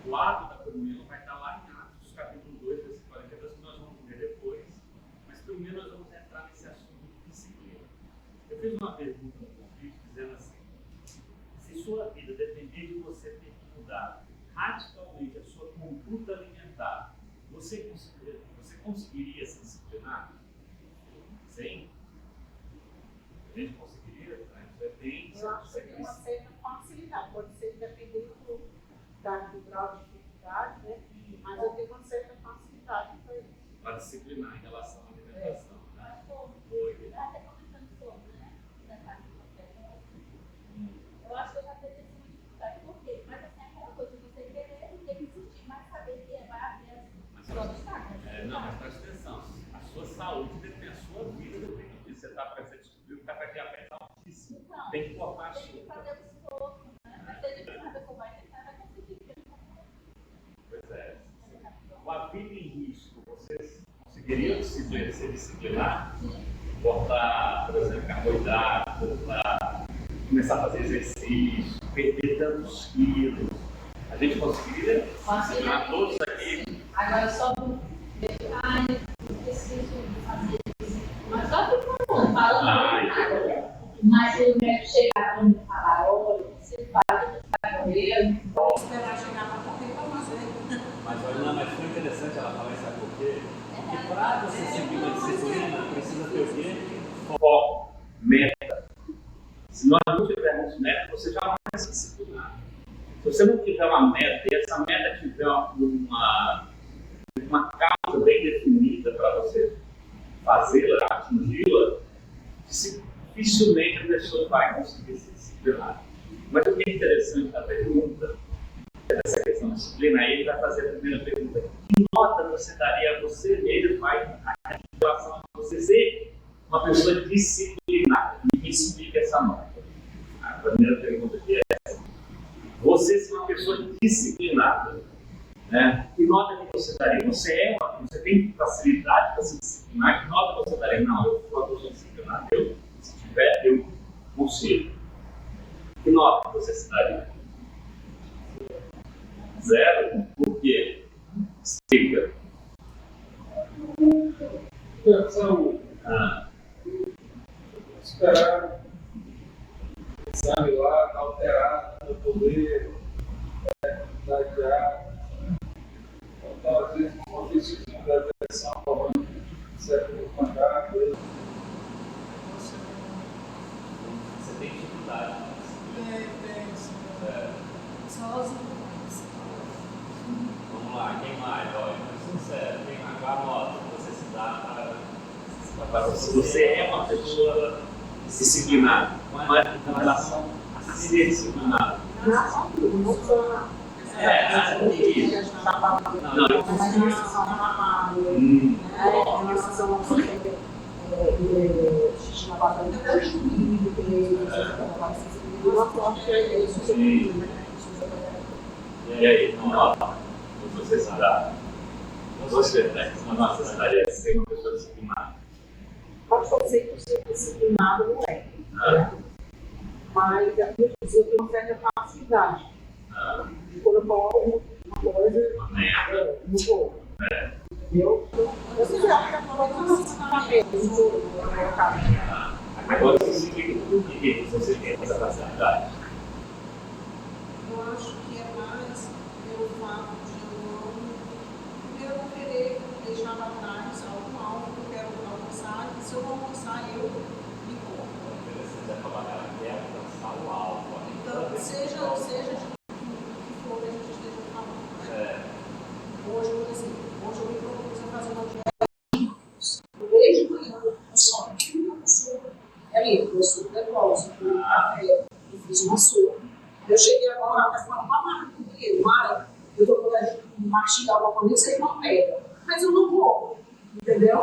o ato da comunhão vai estar lá em Atos, capítulo 2, versículo 42, que nós vamos ver depois. Mas primeiro nós vamos entrar nesse assunto de disciplina. Eu fiz uma pergunta no convite dizendo assim: se sua vida depender de você ter que mudar radicalmente a sua conduta alimentar, você conseguiria se disciplinar? Sim? A gente conseguiria? Eu acho que tem uma certa facilidade, pode ser dependendo do grau de dificuldade, né? Mas eu tenho uma certa facilidade para isso. Para disciplinar em relação à alimentação. Né? Até comentando sobre, né? Eu acho que eu já teria essa dificuldade. Por quê? Mas assim, aquela coisa de você querer e ter que insistir, mas saber que vai haver as obstáculos. Não, mas presta atenção. A sua saúde depende, a sua vida depende disso. Você descobriu que está com a diabetes altíssima. Então, tem que cortar a tem que fazer o esforço, né? Mas se a gente sabe que vai tentar, vai conseguir. Pois é. Com a vida em risco, vocês conseguiriam se disciplinar? Cortar, por exemplo, carboidrato, começar a fazer exercício, perder tantos quilos. A gente conseguiria disciplinar todos aqui? Agora só eu preciso fazer isso. Mas só que falando nada. Mas se o médico chegar para me falar, olha, você vai correr, Vou esperar chegar para correr para fazer. Mas foi interessante ela falar isso, sabe por quê? Porque para você seguir uma disciplina, precisa ter o quê? Foco, meta. Se nós não tivermos meta, você já não vai se disciplinar. Se você não tiver uma meta, e essa meta tiver uma causa bem definida para você fazê-la, atingi-la, dificilmente a pessoa vai conseguir se disciplinar. Mas o que é interessante da pergunta, dessa questão de disciplina, aí ele vai fazer a primeira pergunta: que nota você daria a você mesmo em relação a você ser uma pessoa disciplinada? Me explica essa nota. A primeira pergunta aqui é essa: você ser uma pessoa disciplinada, né? Que nota que você daria? Você tem facilidade para se disciplinar? Que nota você daria? Não, eu sou uma pessoa disciplinada. Se tiver, eu consigo. Que nota você se daria? 0? Por quê? Explica. Saúde. Esperar o exame lá, alterar, para poder adiar. Então, às vezes, um ofício de direção, falando certo mandar. Você tem dificuldade? Vamos lá, quem mais? Olha, sincero, quem mais? Qual a nota que você se dá para você é uma pessoa disciplinada, mas em relação a ser disciplinado. E aí, nota você se dá? Você, né? Uma nota se daria a ser uma pessoa disciplinada? Pode ser que ser disciplinado não é. Mas eu tenho uma certa facilidade. Quando eu coloco uma coisa, no corpo. Você já fica falando assim na cabeça. Agora você explica por que você tem essa facilidade. Eu acho que é mais pelo fato de eu não querer deixar para trás algum alvo que eu quero alcançar, e se eu não alcançar, eu me corro. Você vai falar que ela quer alcançar o alvo. Então, seja de que for que a gente esteja falando. Né? Hoje, por exemplo, hoje eu me propus a fazer uma dieta desde manhã, só eu sou depósito, café, eu fiz uma sopa. Eu cheguei agora, vai falar uma marca do banheiro, Mara, eu estou podendo mastigar uma coisa, isso aí não pega. Mas eu não vou, entendeu?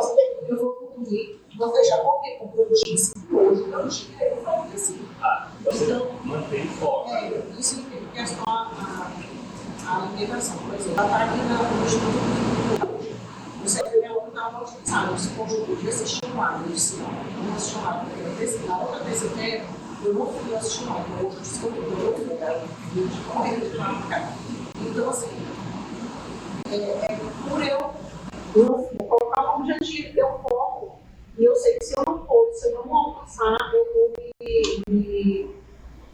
Eu vou comer, vou deixar comer com produtos hoje. Eu não cheguei a fazer assim. Então, mantém foco. Isso é questão a alimentação. Por exemplo, ela está aqui no estudo. Você vê minha outra estava utilizando esse conjunto de assistir um lado. Eu disse, não assistir um lado, porque eu disse, na outra vez eu quero. Eu não fui assistir não, eu descobri, eu não fui, eu de correr de lá pra cá. Então, assim, por eu colocar como objetivo, eu foco, e eu sei que se eu não for, se eu não alcançar, eu vou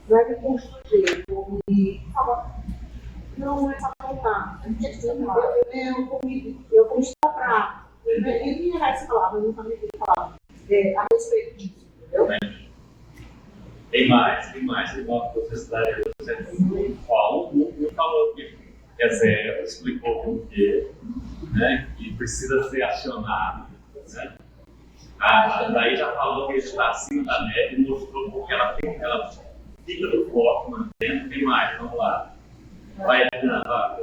não é me constranger, eu vou me falar. Não é só voltar. Eu vou estar para. Eu ia errar essa palavra, eu não sabia falar. A respeito disso, entendeu? Tem mais, tem uma necessidade. Ó, um falou que é zero, explicou por quê, né? Que precisa ser acionado. Né? A daí já falou que está acima da média e mostrou porque ela fica no foco, mantendo. Tem mais, vamos lá. Vai, Adriana, vai.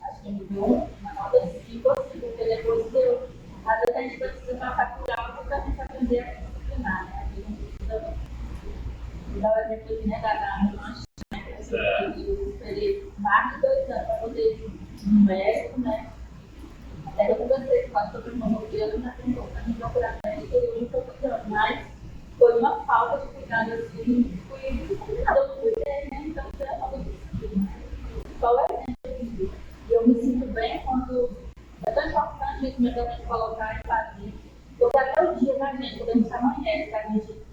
Acho que me deu uma nota de 5 ou 5, porque depois eu. Às vezes a gente precisa passar por algo para a gente aprender a disciplinar, né? A gente precisa dar o exemplo aqui, né, da lanche, né? Eu esperei mais de 2 anos para poder ir no médico, né? Até eu conversei com o pastor pneumologia, eu já tenho para me procurar médico e eu não estou procurando, mas foi uma falta de cuidado assim, fui cuidado, eu não cuidei, né? Então foi uma falta de disciplina. Qual é o exemplo? E eu me sinto bem quando é tão importante isso mesmo de colocar e fazer. Porque até o dia da gente, quando a gente amanhece, que a gente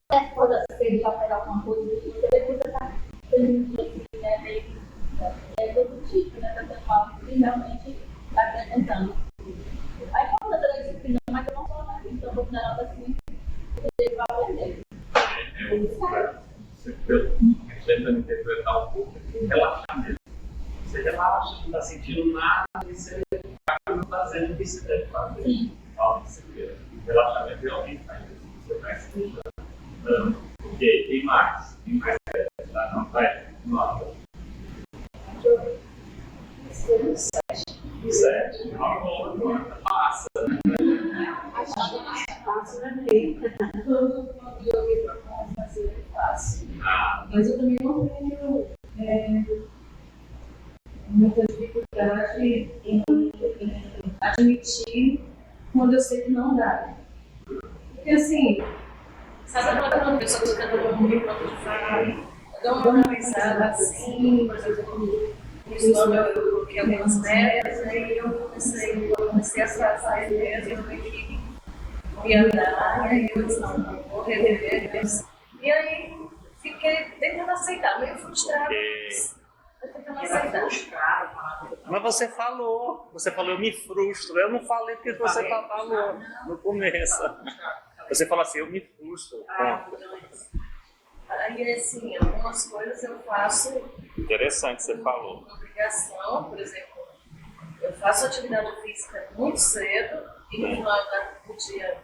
qualquer coisa cedo para pegar alguma coisa, você depois está tendo um dia assim, né, meio produtivo, né, para ter algo que realmente está acrescentando. Aí quando eu tenho disciplina, mas eu não sou mais, então eu vou dar nota assim, eu vou aprender. Você tentando interpretar um pouco, relaxamento. Você relaxa, não está sentindo nada e você acaba fazendo o que você deve fazer. Sim. Relaxamento realmente faz isso. Você vai se deixando. Ok, tem mais. Tem mais. Tá? Não vai. Nota. 7. Nota. Passa. Passa na lei. Quando eu me proponho fazer, eu faço. Mas eu também não tenho muita dificuldade em admitir quando eu sei que não dá. Porque assim, sabe aquela pessoa que está dando muito pronto de falar, eu dou uma analisada assim, por exemplo, isso eu coloquei algumas metas, aí eu comecei a traçar as ideias, eu vi que ia andar, e aí eu disse, não, vou rever isso. E aí fiquei tentando aceitar, meio frustrada, mas tentando aceitar. Mas você falou, eu me frustro. Eu não falei porque você falou no começo. Você falou assim, eu me frustro. Aí, assim, algumas coisas eu faço. Interessante você falou. Por obrigação, por exemplo, eu faço atividade física muito cedo e no final do dia,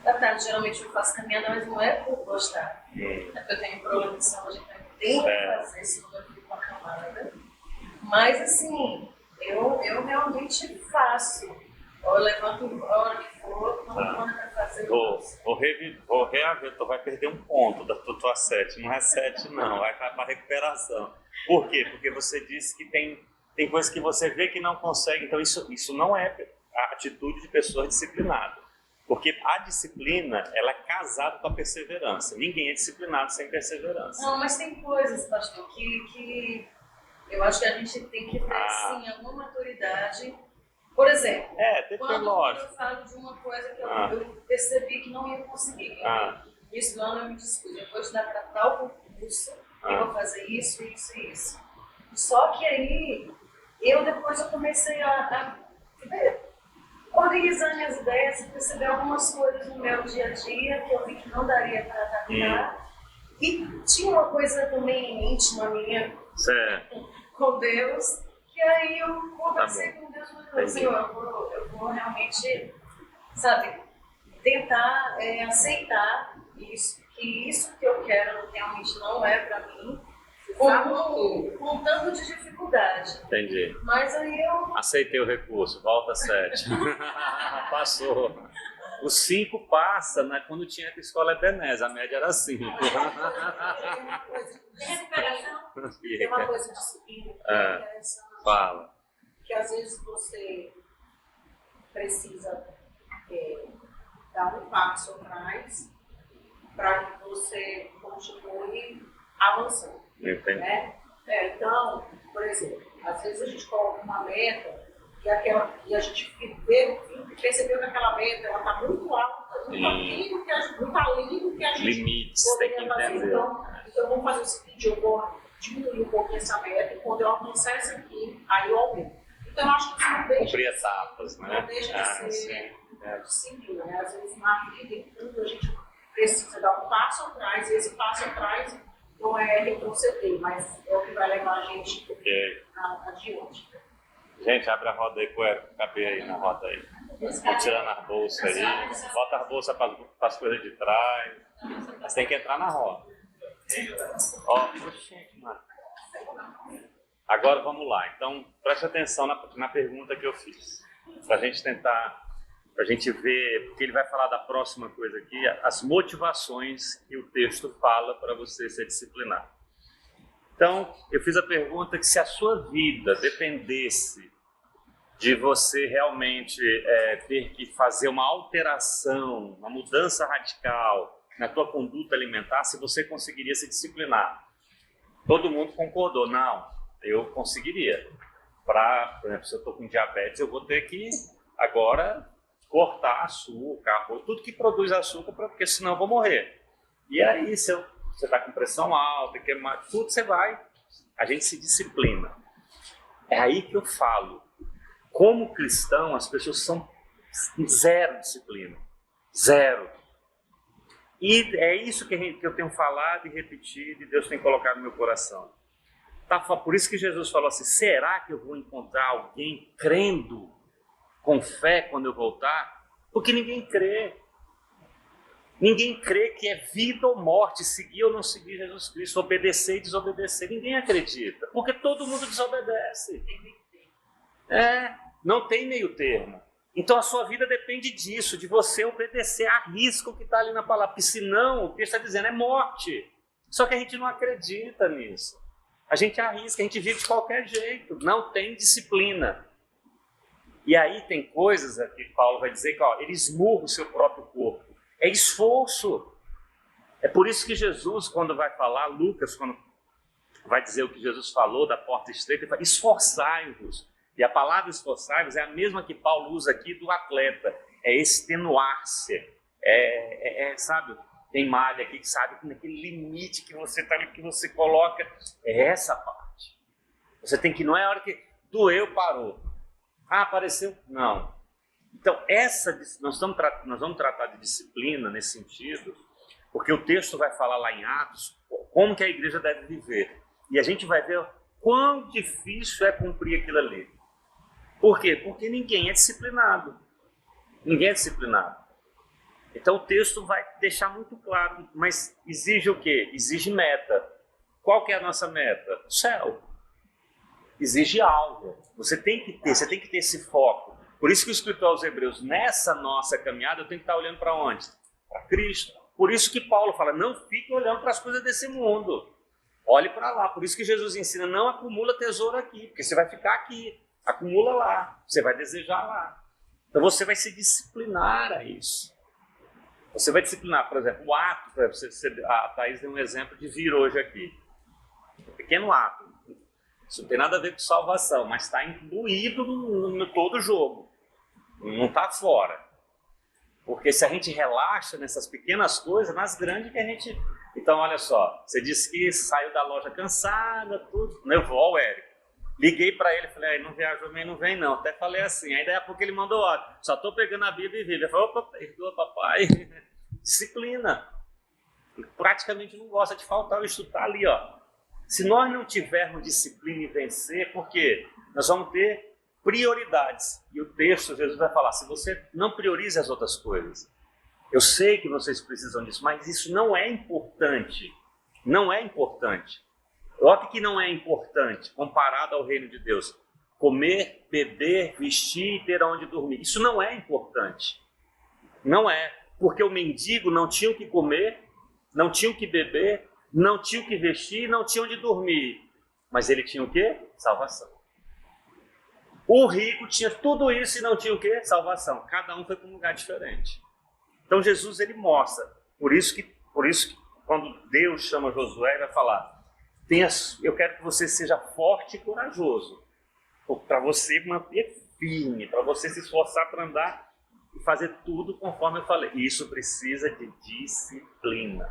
da tarde, geralmente eu faço caminhada, mas não é por gostar. É porque eu tenho problema de saúde, então eu tenho que fazer, senão eu fico acamada. Mas, assim, eu realmente faço. Ou eu levanto a hora que for, quando eu para fazer. Vou reaver, tu vai perder um ponto da tua 7. Não é 7, não, vai para recuperação. Por quê? Porque você disse que tem coisas que você vê que não consegue, então isso não é a atitude de pessoa disciplinada. Porque a disciplina, ela é casada com a perseverança. Ninguém é disciplinado sem perseverança. Não, mas tem coisas, pastor, que eu acho que a gente tem que ter, sim, alguma maturidade. Por exemplo, quando eu falo de uma coisa que eu percebi que não ia conseguir. Isso ano eu me dispus, eu vou estudar para tal concurso, eu vou fazer isso, isso e isso. Só que aí, depois eu comecei a organizar minhas ideias e perceber algumas coisas no meu dia a dia que eu vi que não daria para adaptar. E tinha uma coisa também íntima minha com Deus, que aí eu conversei com Deus e falei assim, eu vou realmente, sabe, tentar aceitar isso, que isso que eu quero realmente não é para mim, com um tanto de dificuldade. Entendi. Mas aí eu... Aceitei o recurso, volta 7. Passou. O 5 passa, né? Quando tinha que escola Ebenezer, a média era 5. Tem uma coisa de disciplina interessante. Fala. Que às vezes você precisa dar um passo atrás para você continue avançando. Entendi. Né? Então, por exemplo, às vezes a gente coloca uma meta e a gente percebeu que aquela meta está muito alta, muito além do que a gente Limites, tem que poderia fazer. entender. Então, vamos fazer o seguinte, eu vou diminuir um pouquinho essa meta e quando eu alcançar essa aqui, aí eu aumento. Então, eu acho que isso não deixa, Cumprir etapas, né? não deixa de ser É. disciplina. Né? Às vezes, na vida e tudo, a gente precisa dar um passo atrás, e esse passo atrás não é retroceder, mas é o que vai levar a gente adiante. Gente, abre a roda aí, cabe aí na roda aí. Vão tirando as bolsas aí. Bota as bolsas para as coisas de trás. Mas tem que entrar na roda. Ó, mano. Agora vamos lá. Então, preste atenção na pergunta que eu fiz. Para a gente tentar, para a gente ver, porque ele vai falar da próxima coisa aqui, as motivações que o texto fala para você ser disciplinado. Então, eu fiz a pergunta que se a sua vida dependesse de você realmente ter que fazer uma alteração, uma mudança radical na tua conduta alimentar, se você conseguiria se disciplinar. Todo mundo concordou, não, eu conseguiria. Por exemplo, se eu estou com diabetes, eu vou ter que agora cortar açúcar, arroz, tudo que produz açúcar, porque senão eu vou morrer. E aí, se você está com pressão alta, tudo a gente se disciplina. É aí que eu falo. Como cristão, as pessoas são zero disciplina. Zero. E é isso que eu tenho falado e repetido e Deus tem colocado no meu coração. Por isso que Jesus falou assim, será que eu vou encontrar alguém crendo com fé quando eu voltar? Porque ninguém crê. Ninguém crê que é vida ou morte, seguir ou não seguir Jesus Cristo, obedecer e desobedecer. Ninguém acredita, porque todo mundo desobedece. Não tem meio termo. Então a sua vida depende disso, de você obedecer a risco que está ali na palavra, porque senão o que está dizendo é morte. Só que a gente não acredita nisso. A gente arrisca, a gente vive de qualquer jeito, não tem disciplina. E aí tem coisas que Paulo vai dizer que ele esmurra o seu próprio corpo. É esforço. É por isso que Jesus, quando vai falar, Lucas, quando vai dizer o que Jesus falou da porta estreita, ele fala, esforçai-vos. E a palavra esforçai-vos é a mesma que Paulo usa aqui do atleta. É extenuar-se. Sabe, tem malha aqui que sabe que naquele limite que você está ali, que você coloca, é essa parte. Você tem que, não é a hora que doeu, parou. Apareceu? Não. Então, nós vamos tratar de disciplina nesse sentido, porque o texto vai falar lá em Atos como que a igreja deve viver. E a gente vai ver quão difícil é cumprir aquilo ali. Por quê? Porque ninguém é disciplinado. Ninguém é disciplinado. Então, o texto vai deixar muito claro, mas exige o quê? Exige meta. Qual que é a nossa meta? O céu. Exige algo. Você tem que ter esse foco. Por isso que o escritor aos Hebreus, nessa nossa caminhada, eu tenho que estar olhando para onde? Para Cristo. Por isso que Paulo fala, não fique olhando para as coisas desse mundo. Olhe para lá. Por isso que Jesus ensina, não acumula tesouro aqui, porque você vai ficar aqui. Acumula lá. Você vai desejar lá. Então você vai se disciplinar a isso. Você vai disciplinar, por exemplo, o ato. Por exemplo, a Thaís deu um exemplo de vir hoje aqui. Um pequeno ato. Isso não tem nada a ver com salvação, mas está incluído no todo o jogo. Não está fora. Porque se a gente relaxa nessas pequenas coisas, nas grandes que a gente... Então, olha só, você disse que saiu da loja cansada, tudo. Eu vou ao Érico. Liguei para ele, falei, não viajou bem, não vem não. Até falei assim, aí daí a pouco ele mandou, só estou pegando a Bíblia e vive. Ele falou, opa, perdoa papai. Disciplina. Ele praticamente não gosta de faltar, o estudo está ali, Se nós não tivermos disciplina e vencer, porque nós vamos ter prioridades. E o texto, Jesus vai falar, se você não prioriza as outras coisas, eu sei que vocês precisam disso, mas isso não é importante. Não é importante. Olha que não é importante comparado ao reino de Deus. Comer, beber, vestir e ter onde dormir. Isso não é importante. Não é. Porque o mendigo não tinha o que comer, não tinha o que beber, não tinha o que vestir, não tinha onde dormir. Mas ele tinha o quê? Salvação. O rico tinha tudo isso e não tinha o quê? Salvação. Cada um foi para um lugar diferente. Então Jesus, ele mostra. Por isso que quando Deus chama Josué, ele vai falar: eu quero que você seja forte e corajoso, para você manter firme, para você se esforçar para andar e fazer tudo conforme eu falei. E isso precisa de disciplina.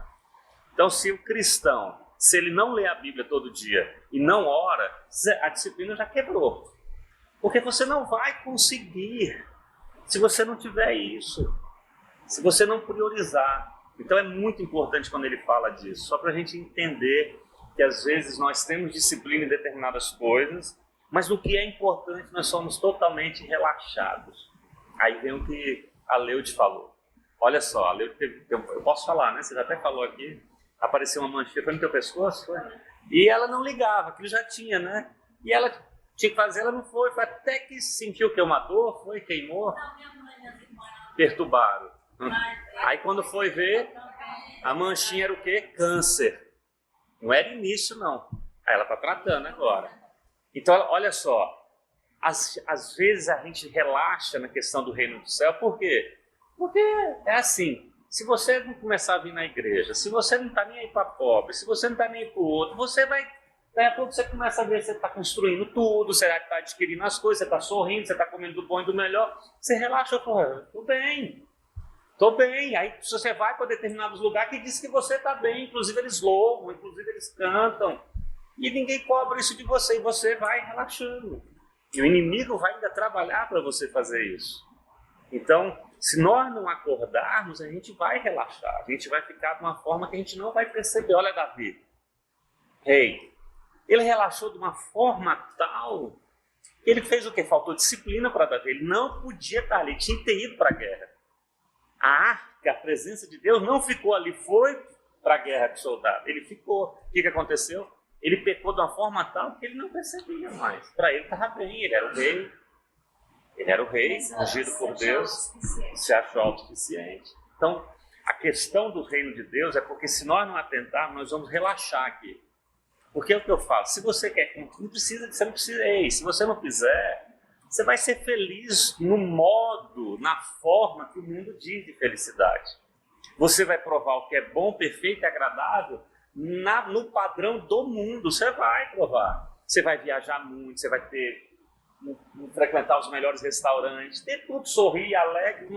Então, se o cristão, se ele não lê a Bíblia todo dia e não ora, a disciplina já quebrou. Porque você não vai conseguir se você não tiver isso, se você não priorizar. Então é muito importante quando ele fala disso, só para a gente entender que às vezes nós temos disciplina em determinadas coisas, mas no que é importante nós somos totalmente relaxados. Aí vem o que a Leude falou. Olha só, a Leude teve, eu posso falar, né? Você já até falou aqui, apareceu uma manchinha, foi no teu pescoço? Foi? E ela não ligava, aquilo já tinha, né? E ela tinha que fazer, ela não foi até que sentiu que uma dor, foi, queimou, perturbaram. Aí quando foi ver, a manchinha era o quê? Câncer. Não era início, não. Aí ela está tratando agora. Então, olha só, às vezes a gente relaxa na questão do reino do céu, por quê? Porque é assim, se você não começar a vir na igreja, se você não está nem aí para pobre, se você não está nem aí para o outro, você vai, daí a pouco você começa a ver que você está construindo tudo, você está adquirindo as coisas, você está sorrindo, você está comendo do bom e do melhor, você relaxa, estou bem. Estou bem. Aí se você vai para determinados lugares que diz que você está bem, inclusive eles louvam, inclusive eles cantam, e ninguém cobra isso de você, e você vai relaxando. E o inimigo vai ainda trabalhar para você fazer isso. Então, se nós não acordarmos, a gente vai relaxar, a gente vai ficar de uma forma que a gente não vai perceber. Olha Davi, rei, ele relaxou de uma forma tal que ele fez o quê? Faltou disciplina para Davi, ele não podia estar ali, tinha que ter ido para a guerra. A arca, a presença de Deus não ficou ali, foi para a guerra de soldado. Ele ficou. O que aconteceu? Ele pecou de uma forma tal que ele não percebia mais. Para ele estava bem, ele era o rei. Ele era o rei, ungido por Deus, se achou autossuficiente. Então, a questão do reino de Deus é porque se nós não atentarmos, nós vamos relaxar aqui. Porque é o que eu falo, se você quer, você não precisa, se você não fizer, você vai ser feliz no modo, na forma que o mundo diz de felicidade. Você vai provar o que é bom, perfeito e agradável no padrão do mundo. Você vai provar. Você vai viajar muito, você vai frequentar os melhores restaurantes, ter tudo, sorrir, alegre.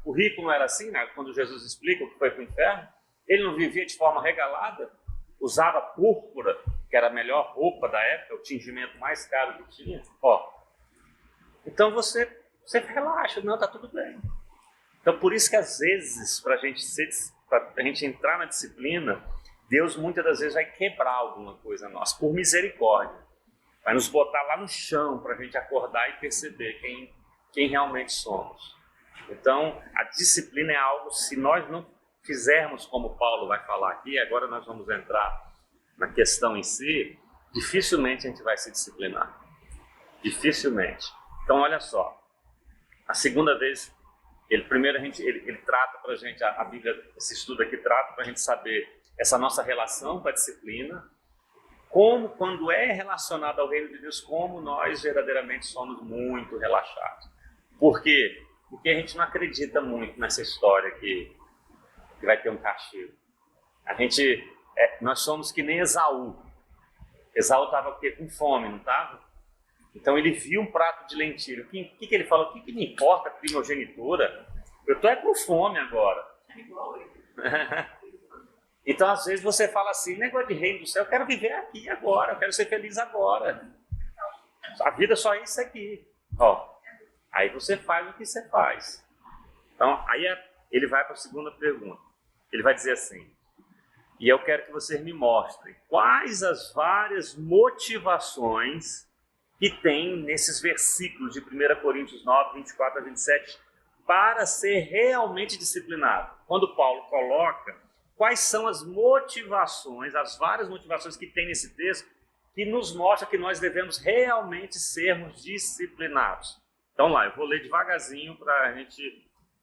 O rico não era assim, né? Quando Jesus explica o que foi para o inferno. Ele não vivia de forma regalada, usava púrpura, que era a melhor roupa da época, o tingimento mais caro que tinha. Então você relaxa, não, está tudo bem. Então por isso que às vezes, para a gente entrar na disciplina, Deus muitas das vezes vai quebrar alguma coisa nossa, por misericórdia. Vai nos botar lá no chão para a gente acordar e perceber quem realmente somos. Então a disciplina é algo, se nós não fizermos como Paulo vai falar aqui, agora nós vamos entrar na questão em si, dificilmente a gente vai se disciplinar. Dificilmente. Então, olha só, a segunda vez, ele trata para a gente, a Bíblia, esse estudo aqui trata para a gente saber essa nossa relação com a disciplina, como, quando é relacionado ao reino de Deus, como nós verdadeiramente somos muito relaxados. Por quê? Porque a gente não acredita muito nessa história que vai ter um castigo. Nós somos que nem Esaú. Esaú estava com fome, não estava? Então ele viu um prato de lentilha. O que ele falou? O que me importa a primogenitura? Eu estou com fome agora. Então às vezes você fala assim, negócio de reino do céu, eu quero viver aqui agora, eu quero ser feliz agora. A vida só é isso aqui. Aí você faz o que você faz. Então aí ele vai para a segunda pergunta. Ele vai dizer assim, e eu quero que vocês me mostrem quais as várias motivações que tem nesses versículos de 1 Coríntios 9, 24 a 27, para ser realmente disciplinado. Quando Paulo coloca quais são as motivações, as várias motivações que tem nesse texto, que nos mostra que nós devemos realmente sermos disciplinados. Então lá, eu vou ler devagarzinho para a gente,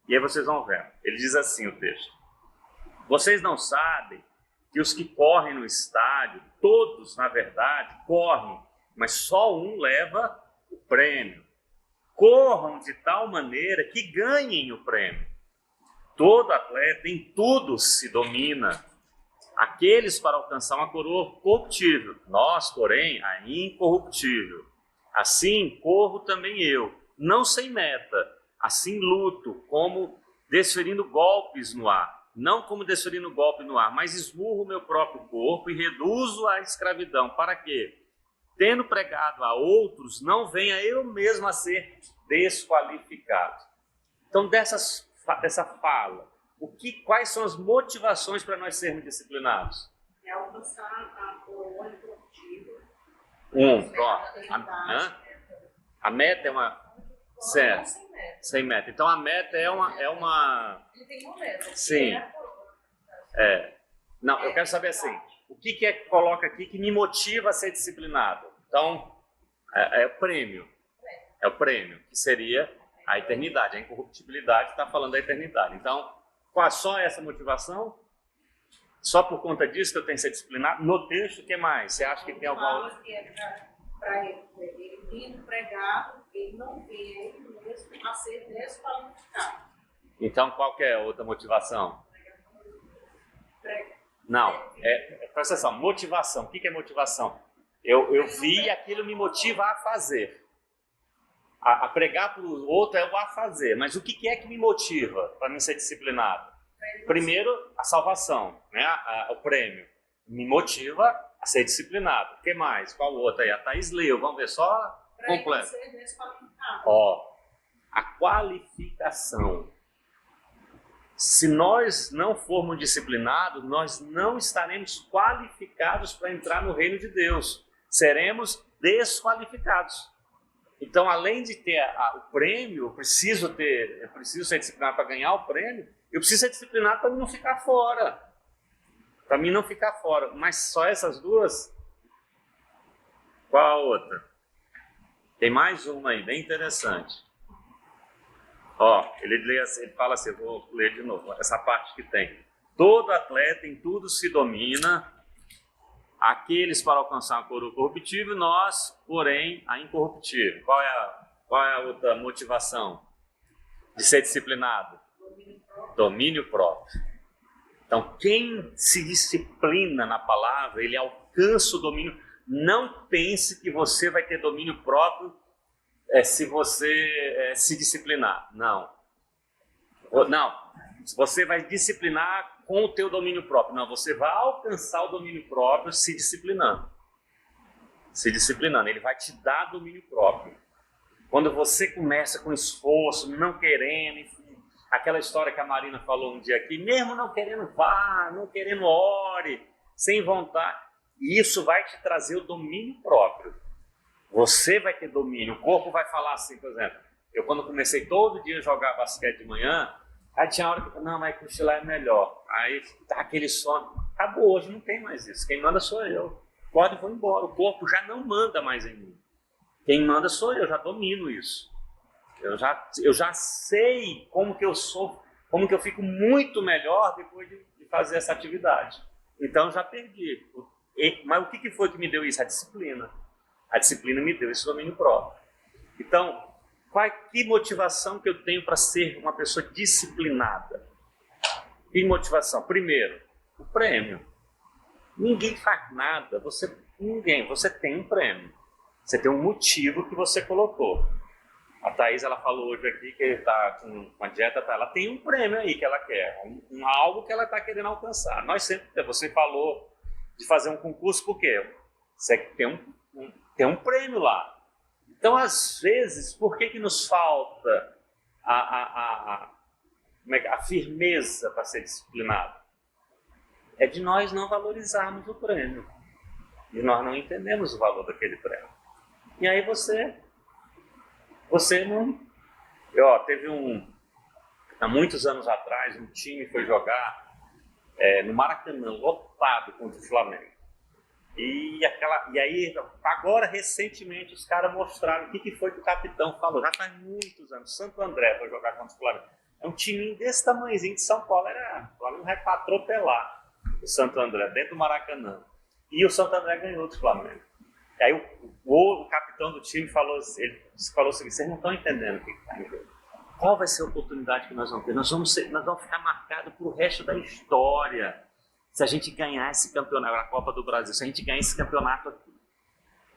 e aí vocês vão ver. Ele diz assim o texto: vocês não sabem que os que correm no estádio, todos na verdade correm, mas só um leva o prêmio. Corram de tal maneira que ganhem o prêmio. Todo atleta em tudo se domina. aqueles para alcançar uma coroa corruptível, nós, porém, a incorruptível. Assim corro também eu, não sem meta, assim luto, como desferindo golpes no ar. Não como desferindo golpe no ar, mas esmurro o meu próprio corpo e reduzo à escravidão. Para quê? Tendo pregado a outros, não venha eu mesmo a ser desqualificado. Então, dessa fala, quais são as motivações para nós sermos disciplinados? É alcançar a coroa incorruptível. Pronto. A meta é uma... Certo. Sem meta. Então, a meta é uma... Ele tem uma meta. Sim. Não, eu quero saber assim, o que é que coloca aqui que me motiva a ser disciplinado? Então, é o prêmio. É o prêmio, que seria a eternidade. A incorruptibilidade está falando da eternidade. Então, qual só essa motivação? Só por conta disso que eu tenho que ser disciplinado? No texto, o que mais? Você acha que tem alguma outra? Fala que é para ele tendo pregado, ele não vê ele mesmo a ser desqualificado. Então, qual que é a outra motivação? Não, presta atenção, motivação. O que é motivação? Eu vi e aquilo me motiva a fazer. A pregar para o outro é o a fazer. Mas o que é que me motiva para mim ser disciplinado? Primeiro, a salvação, né? O prêmio. Me motiva a ser disciplinado. O que mais? Qual outra aí? A Thaís leu. Vamos ver só completo. Ser desqualificado. Ó, a qualificação. Se nós não formos disciplinados, nós não estaremos qualificados para entrar no reino de Deus. Seremos desqualificados. Então, além de ter o prêmio, eu preciso ser disciplinado para ganhar o prêmio, eu preciso ser disciplinado para não ficar fora. Para mim não ficar fora. Mas só essas duas? Qual a outra? Tem mais uma aí, bem interessante. Ó, ele fala assim, eu vou ler de novo, essa parte que tem. Todo atleta em tudo se domina, aqueles para alcançar a coroa corruptível, nós, porém, a incorruptível. Qual é a outra motivação de ser disciplinado? Domínio próprio. Então, quem se disciplina na palavra, ele alcança o domínio. Não pense que você vai ter domínio próprio se você se disciplinar. Não. Não. Você vai disciplinar com o teu domínio próprio. Não, você vai alcançar o domínio próprio se disciplinando. Se disciplinando. Ele vai te dar domínio próprio. Quando você começa com esforço, não querendo, enfim, aquela história que a Marina falou um dia aqui, mesmo não querendo vá, não querendo ore, sem vontade, isso vai te trazer o domínio próprio. Você vai ter domínio. O corpo vai falar assim, por exemplo, eu quando comecei todo dia a jogar basquete de manhã, aí tinha hora que eu falei, não, mas cochilar é melhor. Aí tá aquele sono. Acabou, hoje não tem mais isso. Quem manda sou eu. Pode, vou embora. O corpo já não manda mais em mim. Quem manda sou eu, já domino isso. Eu já sei como que eu sou, como que eu fico muito melhor depois de fazer essa atividade. Então já perdi. Mas o que foi que me deu isso? A disciplina. A disciplina me deu esse domínio próprio. Então, que motivação que eu tenho para ser uma pessoa disciplinada? Que motivação? Primeiro, o prêmio. Ninguém faz nada, você tem um prêmio. Você tem um motivo que você colocou. A Thaís, ela falou hoje aqui que está com uma dieta, ela tem um prêmio aí que ela quer, algo que ela está querendo alcançar. Você falou de fazer um concurso, por quê? Você tem um prêmio lá. Então, às vezes, por que nos falta a firmeza para ser disciplinado? É de nós não valorizarmos o prêmio. E nós não entendemos o valor daquele prêmio. E aí você não... Teve há muitos anos atrás, um time foi jogar no Maracanã, lotado contra o Flamengo. E aí, agora, recentemente, os caras mostraram o que foi que o capitão falou. Já faz muitos anos, Santo André foi jogar contra o Flamengo. É um time desse tamanhozinho de São Paulo, o Flamengo vai para atropelar o Santo André, dentro do Maracanã. E o Santo André ganhou do Flamengo. E aí o capitão do time falou o seguinte, vocês não estão entendendo o que está em jogo. Qual vai ser a oportunidade que nós vamos ter? Nós vamos ficar marcados para o resto da história. se a gente ganhar esse campeonato, a Copa do Brasil, se a gente ganhar esse campeonato aqui.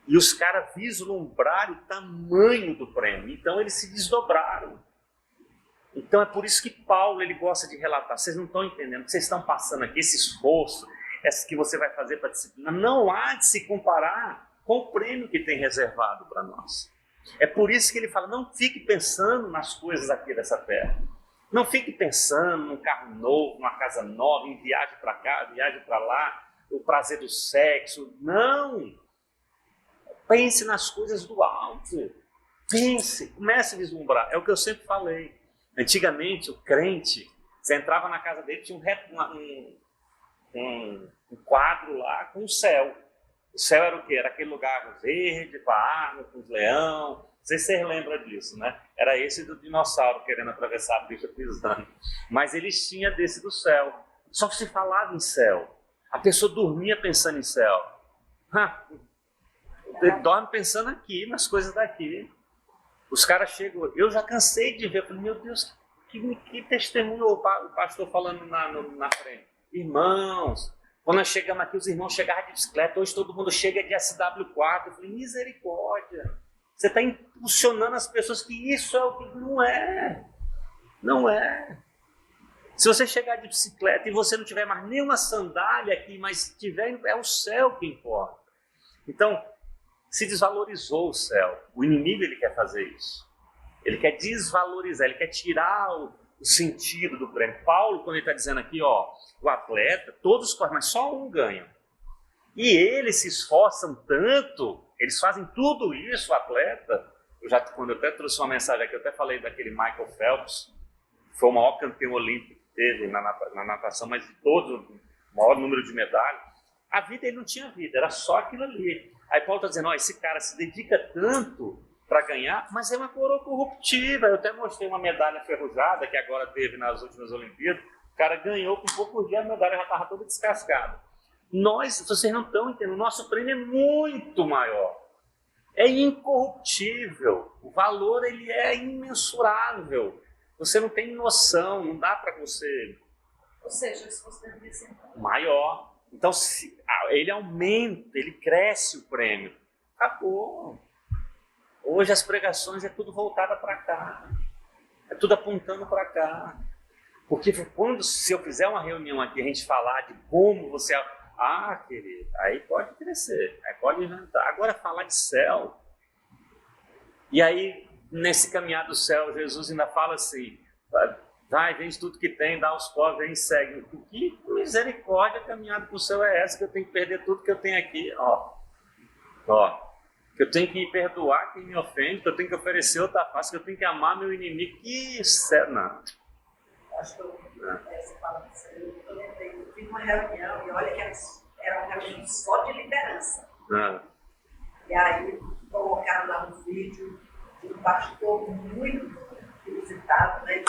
E os caras vislumbraram o tamanho do prêmio, então eles se desdobraram. Então é por isso que Paulo ele gosta de relatar. Vocês não estão entendendo o que vocês estão passando aqui, esse esforço, esse que você vai fazer para a disciplina, não há de se comparar com o prêmio que tem reservado para nós. É por isso que ele fala, não fique pensando nas coisas aqui dessa terra. Não fique pensando num carro novo, numa casa nova, em viagem para cá, viagem para lá, o prazer do sexo. Não! Pense nas coisas do alto. Pense, comece a vislumbrar. É o que eu sempre falei. Antigamente, o crente, você entrava na casa dele, tinha um quadro lá com o céu. O céu era o quê? Era aquele lugar verde, com a árvore, com os leões. Não sei se vocês lembram disso, né? Era esse do dinossauro querendo atravessar a pista pisando. Mas eles tinham desse do céu. Só que se falava em céu. A pessoa dormia pensando em céu. Ele dorme pensando aqui, nas coisas daqui. Os caras chegam... Eu já cansei de ver. Eu falei, meu Deus, que testemunho o pastor falando na frente. Irmãos... Quando nós chegamos aqui, os irmãos chegaram de bicicleta. Hoje todo mundo chega de SW4. Eu falei, misericórdia. Você está impulsionando as pessoas que isso é o que não é. Não é. Se você chegar de bicicleta e você não tiver mais nenhuma sandália aqui, mas tiver, é o céu que importa. Então, se desvalorizou o céu. O inimigo ele quer fazer isso. Ele quer desvalorizar, ele quer tirar o sentido do prêmio. Paulo, quando ele está dizendo aqui, ó, o atleta, todos correm, mas só um ganha. E eles se esforçam tanto, eles fazem tudo isso, o atleta. Quando eu até trouxe uma mensagem aqui, eu até falei daquele Michael Phelps, que foi o maior campeão olímpico que teve na natação, mas de todo o maior número de medalhas. A vida, ele não tinha vida, era só aquilo ali. Aí Paulo está dizendo, ó, esse cara se dedica tanto para ganhar, mas é uma coroa corruptível. Eu até mostrei uma medalha ferrujada que agora teve nas últimas Olimpíadas. O cara ganhou com poucos dias, a medalha já estava toda descascada. Vocês não estão entendendo, o nosso prêmio é muito maior. É incorruptível. O valor ele é imensurável. Você não tem noção, não dá para você... Ou seja, se você deveria ser maior. Então, ele aumenta, ele cresce o prêmio. Acabou. Hoje as pregações é tudo voltada para cá. É tudo apontando para cá. Porque se eu fizer uma reunião aqui, a gente falar de como você... querido, aí pode crescer, aí pode inventar. Agora falar de céu. E aí, nesse caminhar do céu, Jesus ainda fala assim, vai, vende tudo que tem, dá aos pobres, vem e segue. Que misericórdia a caminhada para o céu é essa, que eu tenho que perder tudo que eu tenho aqui. Que eu tenho que perdoar quem me ofende, que eu tenho que oferecer outra face, que eu tenho que amar meu inimigo. Que céu, não. Acho que você fala disso aí, eu lembrei, eu fiz uma reunião, e olha que era uma reunião só de liderança. E aí colocaram lá um vídeo de um pastor muito visitado, né?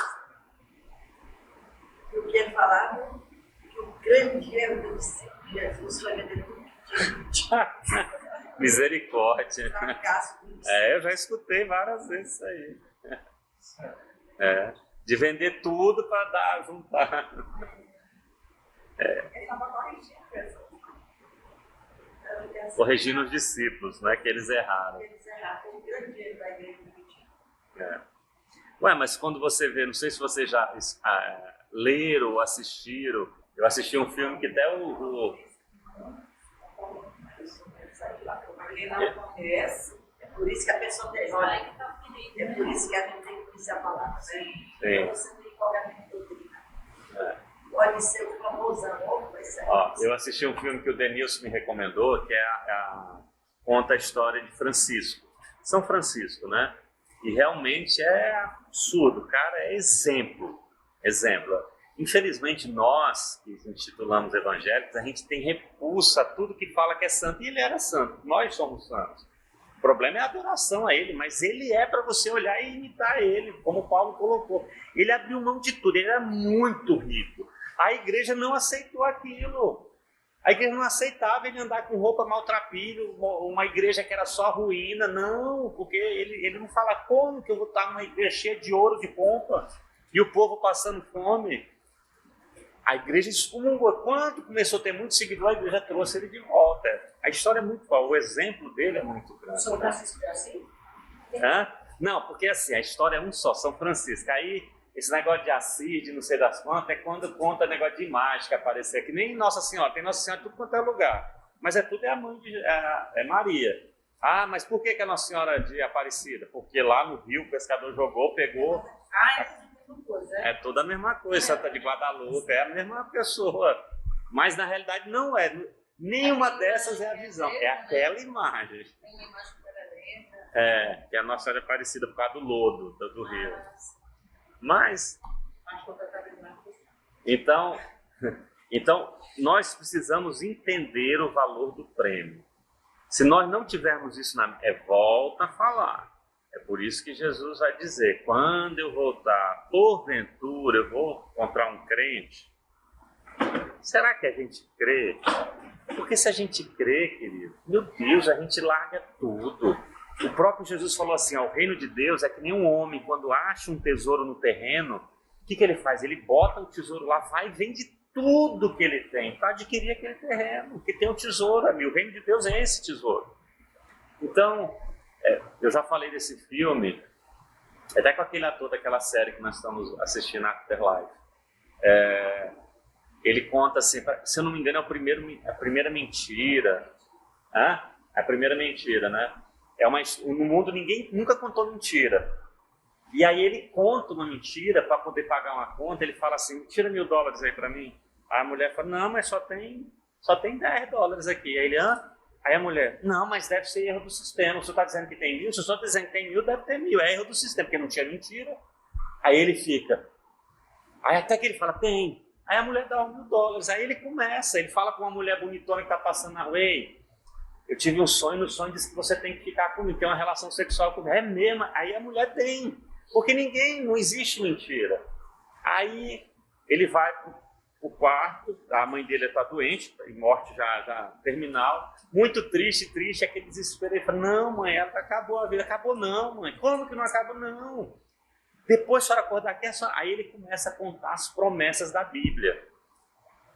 E o que ele falava, que o grande erro do discípulo de Jesus foi vender tudo que tinha. Misericórdia. Fracasso do discípulo. Eu já escutei várias vezes isso aí. De vender tudo para juntar. Ele estava corrigindo pessoas. Corrigindo os discípulos, né, que eles erraram. Eles erraram, foi o grande erro da igreja primitiva. Ué, mas quando você vê, não sei se vocês já leram ou assistiram, eu assisti um filme que até Quem não conhece, é por isso que a pessoa tem. Olha, é por isso que a gente tem que dizer a palavra. Então você tem qualquer doutrina. Pode ser o famosão, vai ser. Eu assisti um filme que o Denilson me recomendou, que conta a história de Francisco. São Francisco, né? E realmente é absurdo. O cara é exemplo. Infelizmente, nós, que nos intitulamos evangélicos, a gente tem repulsa a tudo que fala que é santo. E ele era santo. Nós somos santos. O problema é a adoração a ele, mas ele é para você olhar e imitar ele, como Paulo colocou. Ele abriu mão de tudo, ele era muito rico. A igreja não aceitou aquilo. A igreja não aceitava ele andar com roupa maltrapilho, uma igreja que era só ruína. Não, porque ele não fala como que eu vou estar numa igreja cheia de ouro de pompa e o povo passando fome. A igreja excomungou. Quando começou a ter muito seguidor, a igreja trouxe ele de volta. A história é muito boa, o exemplo dele é muito grande. São Francisco é assim? Hã? Não, porque assim, a história é um só, São Francisco. Aí, esse negócio de Assis, de não sei das quantas, é quando conta negócio de mágica aparecer. Que nem Nossa Senhora, tem Nossa Senhora em tudo quanto é lugar. Mas tudo é a mãe de Maria. Ah, mas por que a Nossa Senhora de Aparecida? Porque lá no Rio o pescador jogou, pegou. Ah, é tudo a mesma coisa, É tudo a mesma coisa, Santa de Guadalupe, é a mesma pessoa. Mas na realidade não é. Nenhuma dessas é a visão, é aquela imagem. Tem uma imagem paralela. Que é a Nossa Senhora Aparecida por causa do lodo do rio. Mas, então, nós precisamos entender o valor do prêmio. Se nós não tivermos isso volta a falar. É por isso que Jesus vai dizer, quando eu voltar, porventura, eu vou encontrar um crente. Será que a gente crê? Porque se a gente crê, querido, meu Deus, a gente larga tudo. O próprio Jesus falou assim, o reino de Deus é que nem um homem, quando acha um tesouro no terreno, o que ele faz? Ele bota o tesouro lá, vai e vende tudo que ele tem para adquirir aquele terreno, que tem o tesouro ali. O reino de Deus é esse tesouro. Então, eu já falei desse filme, até com aquele ator daquela série que nós estamos assistindo, Afterlife. Ele conta assim, se eu não me engano, a primeira mentira. A primeira mentira, né? No mundo ninguém nunca contou mentira. E aí ele conta uma mentira para poder pagar uma conta. Ele fala assim, tira $1.000 aí para mim. Aí a mulher fala, não, mas só tem $10 aqui. Aí a mulher, não, mas deve ser erro do sistema. Você está dizendo que tem 1.000? Se eu estou dizendo que tem 1.000, deve ter 1.000. É erro do sistema, porque não tinha mentira. Aí ele fica. Aí até que ele fala, tem. Aí a mulher dá $1.000. Aí ele fala com uma mulher bonitona que está passando na rua. Eu tive um sonho, no sonho disse que você tem que ficar comigo, ter uma relação sexual comigo. É mesmo? Aí a mulher tem. Porque não existe mentira. Aí ele vai pro quarto, a mãe dele está doente, em morte já terminal, muito triste, aquele desespero. Ele fala, não mãe, ela acabou a vida. Acabou não, mãe. Como que não acabou não? Depois a senhora acordar aqui, aí ele começa a contar as promessas da Bíblia.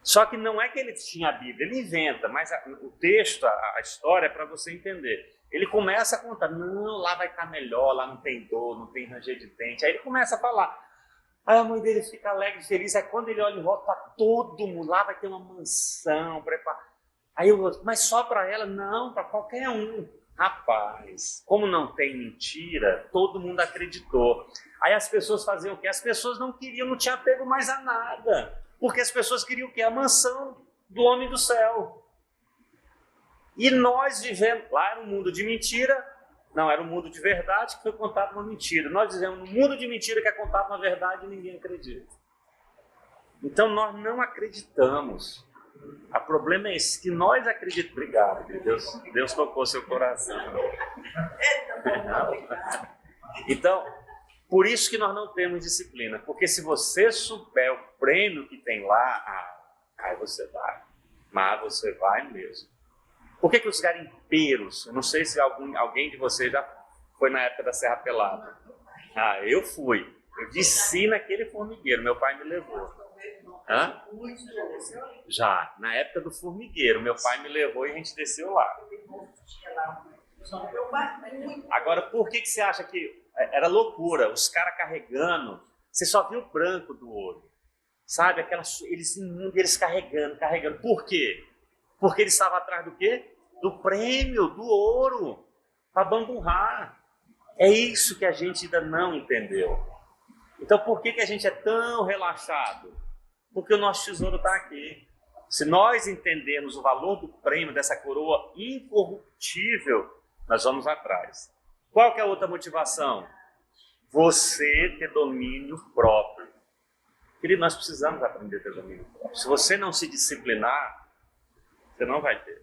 Só que não é que ele tinha a Bíblia, ele inventa, mas o texto, a história é para você entender. Ele começa a contar, não, lá vai estar melhor, lá não tem dor, não tem ranger de dente. Aí ele começa a falar. Aí a mãe dele fica alegre, feliz. Aí quando ele olha em volta, tá todo mundo lá, vai ter uma mansão preparada. Aí o outro, mas só para ela? Não, para qualquer um. Rapaz, como não tem mentira, todo mundo acreditou. Aí as pessoas faziam o quê? As pessoas não queriam, não tinha apego mais a nada. Porque as pessoas queriam o quê? A mansão do homem do céu. E nós vivemos, lá era um mundo de mentira, não, era um mundo de verdade que foi contado uma mentira. Nós vivemos num mundo de mentira que é contado uma verdade e ninguém acredita. Então nós não acreditamos. O problema é esse, que nós acreditamos. Obrigado, Deus tocou seu coração. Então, por isso que nós não temos disciplina. Porque se você souber o prêmio que tem lá, aí você vai. Mas você vai mesmo. Por que os garimpeiros, eu não sei se alguém de vocês já foi na época da Serra Pelada. Eu fui. Eu desci naquele formigueiro, meu pai me levou. Já, na época do formigueiro, meu pai me levou e a gente desceu lá. Agora, por que você acha que era loucura? Os caras carregando, você só viu o branco do olho. Sabe, eles carregando. Por quê? Porque eles estavam atrás do quê? Do prêmio, do ouro, para bamburrar. É isso que a gente ainda não entendeu. Então, por que a gente é tão relaxado? Porque o nosso tesouro está aqui. Se nós entendermos o valor do prêmio, dessa coroa incorruptível, nós vamos atrás. Qual que é a outra motivação? Você ter domínio próprio. Querido, nós precisamos aprender a ter domínio próprio. Se você não se disciplinar, você não vai ter.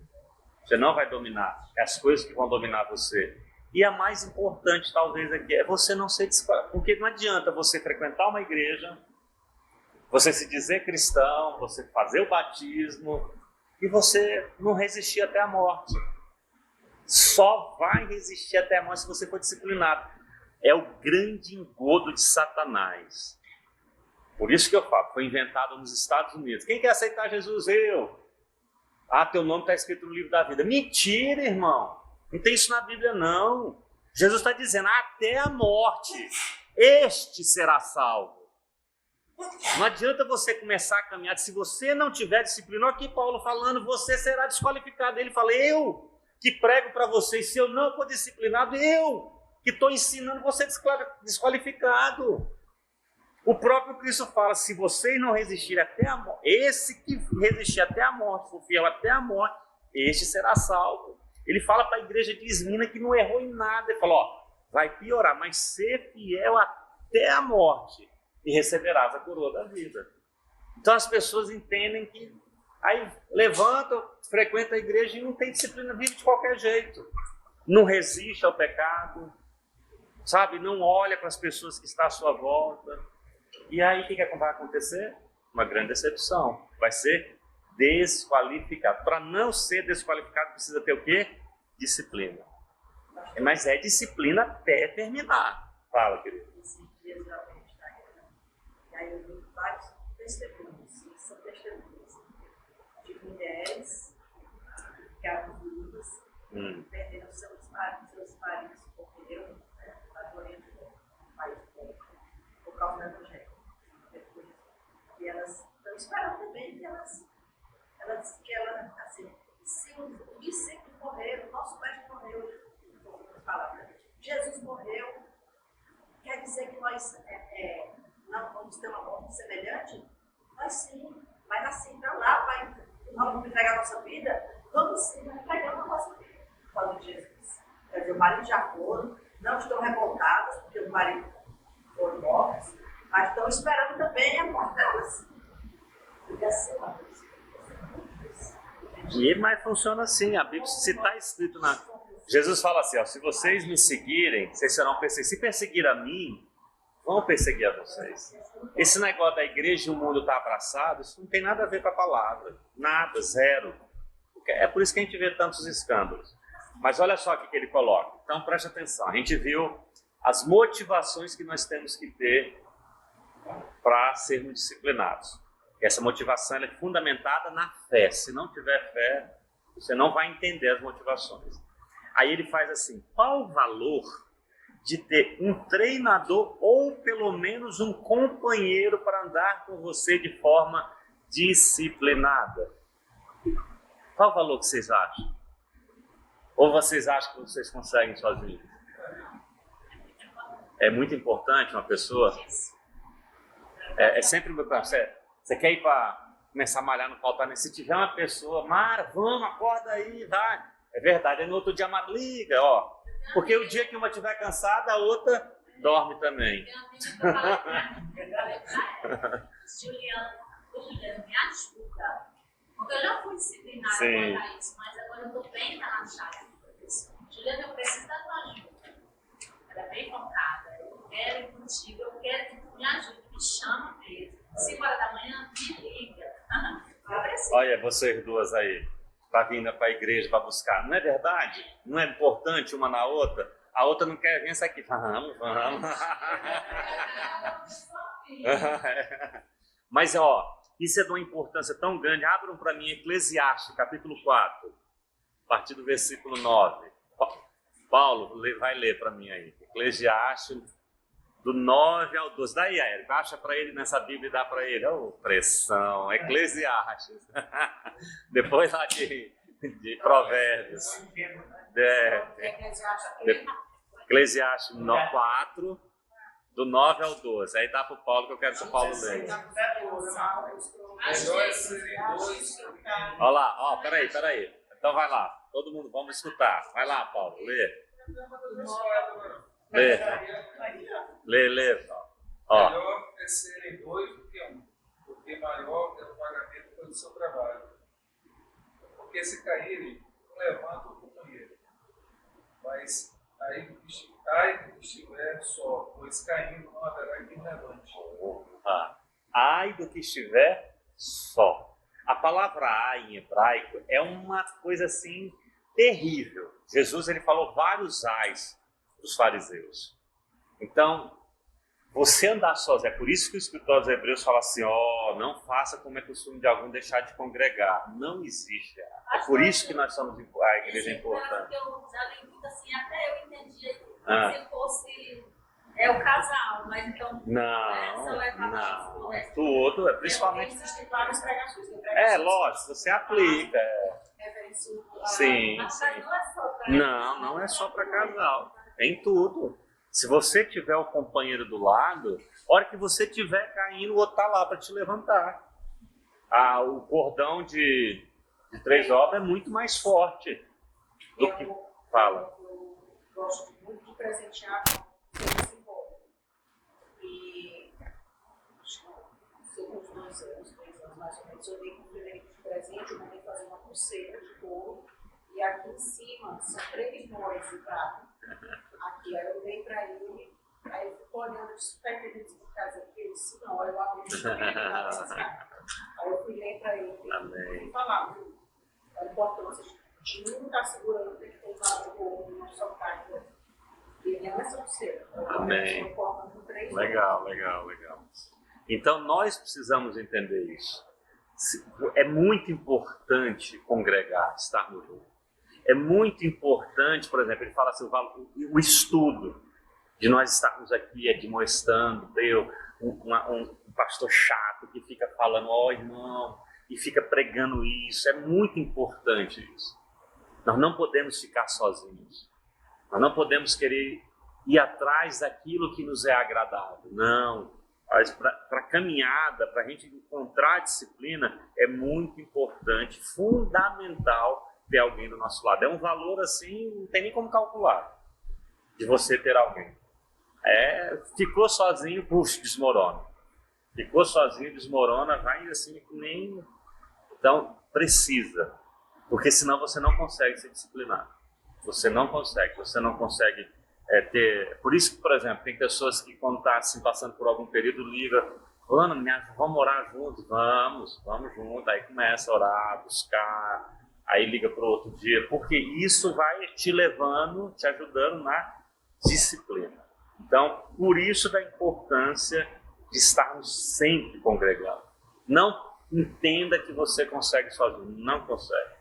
Você não vai dominar. É as coisas que vão dominar você. E a mais importante, talvez, aqui, é você não ser disciplinado. Porque não adianta você frequentar uma igreja, você se dizer cristão, você fazer o batismo, e você não resistir até a morte. Só vai resistir até a morte se você for disciplinado. É o grande engodo de Satanás. Por isso que eu falo, foi inventado nos Estados Unidos. Quem quer aceitar Jesus? Eu. Ah, teu nome está escrito no livro da vida. Mentira, irmão. Não tem isso na Bíblia, não. Jesus está dizendo, até a morte, este será salvo. Não adianta você começar a caminhar, se você não tiver disciplina, aqui Paulo falando, você será desqualificado. Ele fala, eu que prego para vocês, se eu não for disciplinado, eu que estou ensinando você desqualificado. O próprio Cristo fala, se vocês não resistirem até a morte, esse que resistir até a morte, for fiel até a morte, este será salvo. Ele fala para a igreja de Esmina que não errou em nada. Ele fala, ó, vai piorar, mas ser fiel até a morte e receberás a coroa da vida. Então as pessoas entendem que aí levantam, frequentam a igreja e não tem disciplina, vive de qualquer jeito. Não resiste ao pecado, sabe? Não olha para as pessoas que estão à sua volta. E aí o que vai acontecer? Uma grande decepção. Vai ser desqualificado. Para não ser desqualificado precisa ter o quê? Disciplina. Mas é disciplina até terminar. Fala, querido. Esses dias eu abri o Instagram, e aí eu vi vários testemunhos, são testemunhos de mulheres que ficaram viúvas, perderam seus maridos morreram, na doença do país por causa da evangelho. E elas estão esperando também que elas assim, se os discípulos morreram, nosso mestre morreu, Jesus morreu, quer dizer que nós não vamos ter uma morte semelhante? Nós sim, mas assim, para lá, nós vamos entregar a nossa vida, vamos sim, entregando a nossa vida, por causa de Jesus. Quer dizer, o marido já foram, não estão revoltados, porque o marido foram mortos, mas estão esperando também a morte delas. Porque assim, Mas funciona assim, a Bíblia, se está escrito na... Jesus fala assim, ó, se vocês me seguirem, vocês serão perseguidos. Se perseguir a mim, vão perseguir a vocês. Esse negócio da igreja e o mundo está abraçado, isso não tem nada a ver com a palavra. Nada, zero. É por isso que a gente vê tantos escândalos. Mas olha só o que ele coloca. Então preste atenção, a gente viu as motivações que nós temos que ter para sermos disciplinados. Essa motivação é fundamentada na fé. Se não tiver fé, você não vai entender as motivações. Aí ele faz assim, qual o valor de ter um treinador ou pelo menos um companheiro para andar com você de forma disciplinada? Qual o valor que vocês acham? Ou vocês acham que vocês conseguem sozinhos? É muito importante uma pessoa... É sempre o meu conselho. Você quer ir para começar a malhar no faltar, se tiver uma pessoa, Mara, vamos, acorda aí, vai. É verdade, aí no outro dia, Mara, liga, ó. Porque o dia que uma estiver cansada, a outra dorme também. Juliana, me ajuda. Porque eu já fui disciplinada quanto a isso, mas agora eu estou bem relaxada. Juliana, eu preciso da tua ajuda. Ela é bem focada. Eu quero ir contigo, eu quero que tu me ajude, me chama mesmo. 5 horas da manhã, me liga. Olha, vocês duas aí, para vir para a igreja para buscar. Não é verdade? Não é importante uma na outra? A outra não quer vir, essa aqui. Vamos. Mas, ó, isso é de uma importância tão grande. Abram para mim Eclesiastes, capítulo 4, a partir do versículo 9. Paulo, vai ler para mim aí. Eclesiastes, do 9 ao 12. Daí, Érico, acha para ele nessa Bíblia e dá para ele. Oh, pressão, Eclesiastes. Depois lá de Provérbios. Eclesiastes 4, do 9 ao 12. Aí dá para o Paulo, que eu quero que o Paulo leia. Olha lá, ó, peraí. Então vai lá, todo mundo, vamos escutar. Vai lá, Paulo, lê. Lê. Ó. Melhor é serem 2 do que 1, porque maior é o pagamento pelo seu trabalho. Porque se caírem, não levantam o companheiro. Mas aí do que estiver só, pois caindo não haverá quem levante. Ai do que estiver só. A palavra ai em hebraico é uma coisa assim terrível. Jesus ele falou vários ais dos fariseus. Então, você andar sozinho, é por isso que o escritor aos Hebreus fala assim, não faça como é costume de algum deixar de congregar. Não existe. É por isso que nós somos a igreja importante. Eu já li muito assim, até eu entendi se fosse o casal, mas então não, tudo, principalmente. Existem várias pregações. Lógico, você aplica. Sim. Mas não é só para Não é só para casal. Em tudo. Se você tiver o companheiro do lado, a hora que você estiver caindo, o outro está lá para te levantar. O cordão de 3 obras é muito mais forte do que fala. Eu gosto muito de presentear com coisa simbólica. E acho que uns 2 anos, 3 anos mais ou menos, eu dei um primeiro de presente, eu mandei fazer uma pulseira de couro. E aqui em cima são 3 nós de prata. Aqui, aí eu dei para ele, aí ele ficou olhando, eu disse, pega ele de casa aqui, eu disse, não, eu abri aí eu fui ler para ele e falar, a importância de não estar segurando, tem que ter usado o ouro, não só carne, e não é só você. Amém. Legal. Então nós precisamos entender isso. É muito importante congregar, estarmos juntos. É muito importante, por exemplo, ele fala assim, o estudo de nós estarmos aqui admoestando, um pastor chato que fica falando, irmão, e fica pregando isso. É muito importante isso. Nós não podemos ficar sozinhos. Nós não podemos querer ir atrás daquilo que nos é agradável. Não. Para a caminhada, para a gente encontrar a disciplina, é muito importante, fundamental, ter alguém do nosso lado. É um valor assim, não tem nem como calcular, de você ter alguém. Ficou sozinho, desmorona. Ficou sozinho, desmorona, vai assim que nem... Então, precisa, porque senão você não consegue se disciplinar. Você não consegue ter... Por isso que, por exemplo, tem pessoas que quando estão assim, passando por algum período, ligam, vamos orar juntos? Vamos juntos. Aí começa a orar, buscar... Aí liga para o outro dia, porque isso vai te levando, te ajudando na disciplina. Então, por isso da importância de estarmos sempre congregando. Não entenda que você consegue sozinho, não consegue.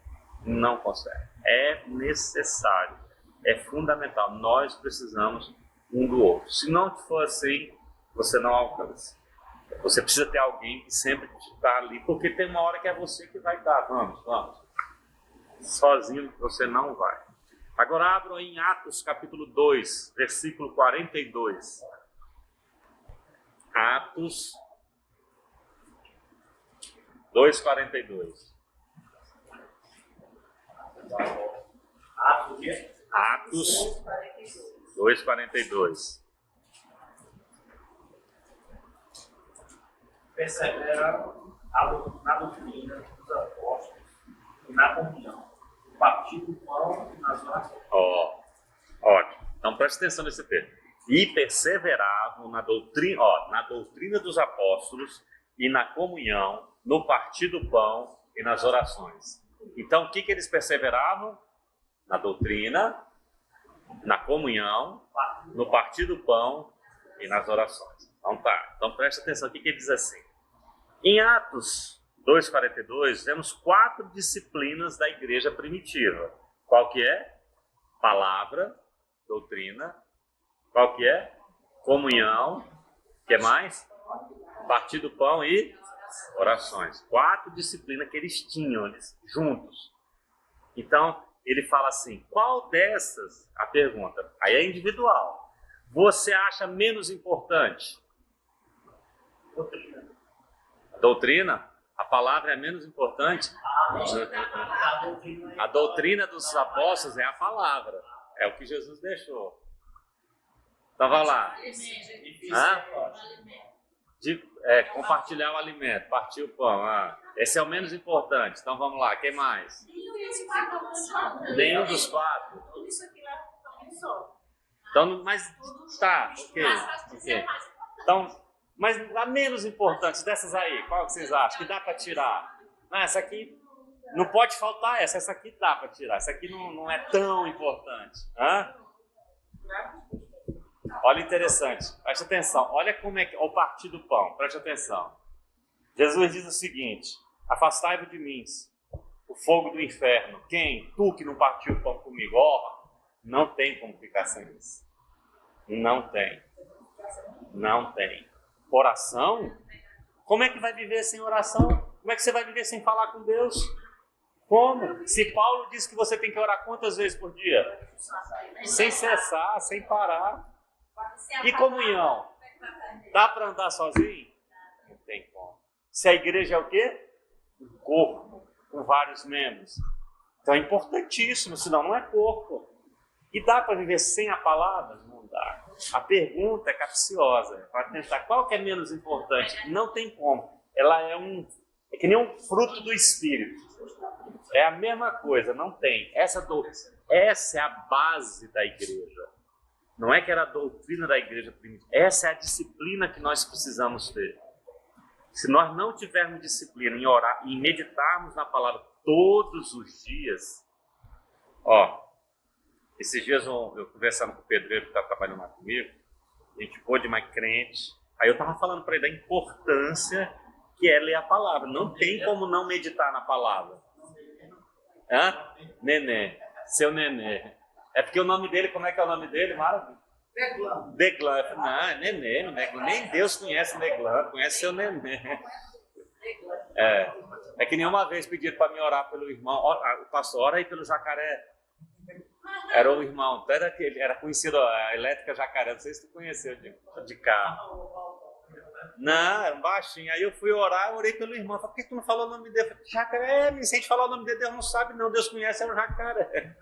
É necessário, é fundamental, nós precisamos um do outro. Se não for assim, você não alcança. Você precisa ter alguém que sempre está ali, porque tem uma hora que é você que vai dar, vamos. Sozinho você não vai. Agora abram em Atos capítulo 2, versículo 42. Atos 2:42. Atos 2:42. Perseveraram na doutrina dos apóstolos e na comunhão, no partir do pão e nas orações. Ótimo. Então preste atenção nesse texto. E perseveravam na doutrina dos apóstolos e na comunhão, no partir do pão e nas orações. Então o que eles perseveravam? Na doutrina, na comunhão, no partir do pão e nas orações. Então preste atenção, o que ele diz assim? Em Atos 2:42, temos 4 disciplinas da igreja primitiva. Qual que é? Palavra, doutrina. Qual que é? Comunhão. O que mais? Partir do pão e orações. 4 disciplinas que eles tinham juntos. Então, ele fala assim, qual dessas, a pergunta, aí é individual, você acha menos importante? Doutrina? A palavra é menos importante? A doutrina dos apóstolos é a palavra. É o que Jesus deixou. Então vai lá. Compartilhar o alimento, partir o pão. Esse é o menos importante. Então vamos lá, quem mais? Nenhum dos 4. Tudo isso aqui leva para um só. Então, mas tá, ok. Então, mas a menos importante dessas aí, qual que vocês acham? Que dá para tirar? Essa aqui não pode faltar essa aqui dá para tirar. Essa aqui não é tão importante. Olha interessante, preste atenção, olha como é que o partir do pão, preste atenção. Jesus diz o seguinte: afastai-vos de mim, o fogo do inferno. Quem? Tu que não partiu o pão comigo. Ó, não tem como ficar sem isso. Não tem. Não tem. Oração? Como é que vai viver sem oração? Como é que você vai viver sem falar com Deus? Como? Se Paulo diz que você tem que orar quantas vezes por dia? Sem cessar, sem parar. E comunhão? Dá para andar sozinho? Não tem como. Se a igreja é o quê? Um corpo com vários membros. Então é importantíssimo, senão não é corpo. E dá para viver sem a palavra? Não dá. A pergunta é capciosa. Para tentar qual que é menos importante? Não tem como. Ela é que nem um fruto do Espírito. É a mesma coisa, não tem. Essa é a base da igreja. Não é que era a doutrina da igreja primitiva. Essa é a disciplina que nós precisamos ter. Se nós não tivermos disciplina em orar e meditarmos na palavra todos os dias, esses dias eu conversando com o pedreiro que está trabalhando lá comigo, a gente pôde mais crente, aí eu estava falando para ele da importância que é ler a palavra. Não tem como não meditar na palavra. Hã? Nenê, seu Nenê. É porque o nome dele, como é que é o nome dele, Mara? Deglan. Eu falei, não, é Nenê, nem Deus conhece Deglan, conhece seu Nenê. É que nenhuma vez pediram para me orar pelo irmão. O pastor, ora aí pelo Jacaré. Era o irmão, era conhecido, a Elétrica Jacaré, não sei se tu conheceu de carro. Não, era um baixinho. Aí eu fui orar, eu orei pelo irmão. Falei, por que tu não falou o nome dele? Eu falei, Jacaré, se a gente falar o nome dele, Deus não sabe não, Deus conhece, é o Jacaré.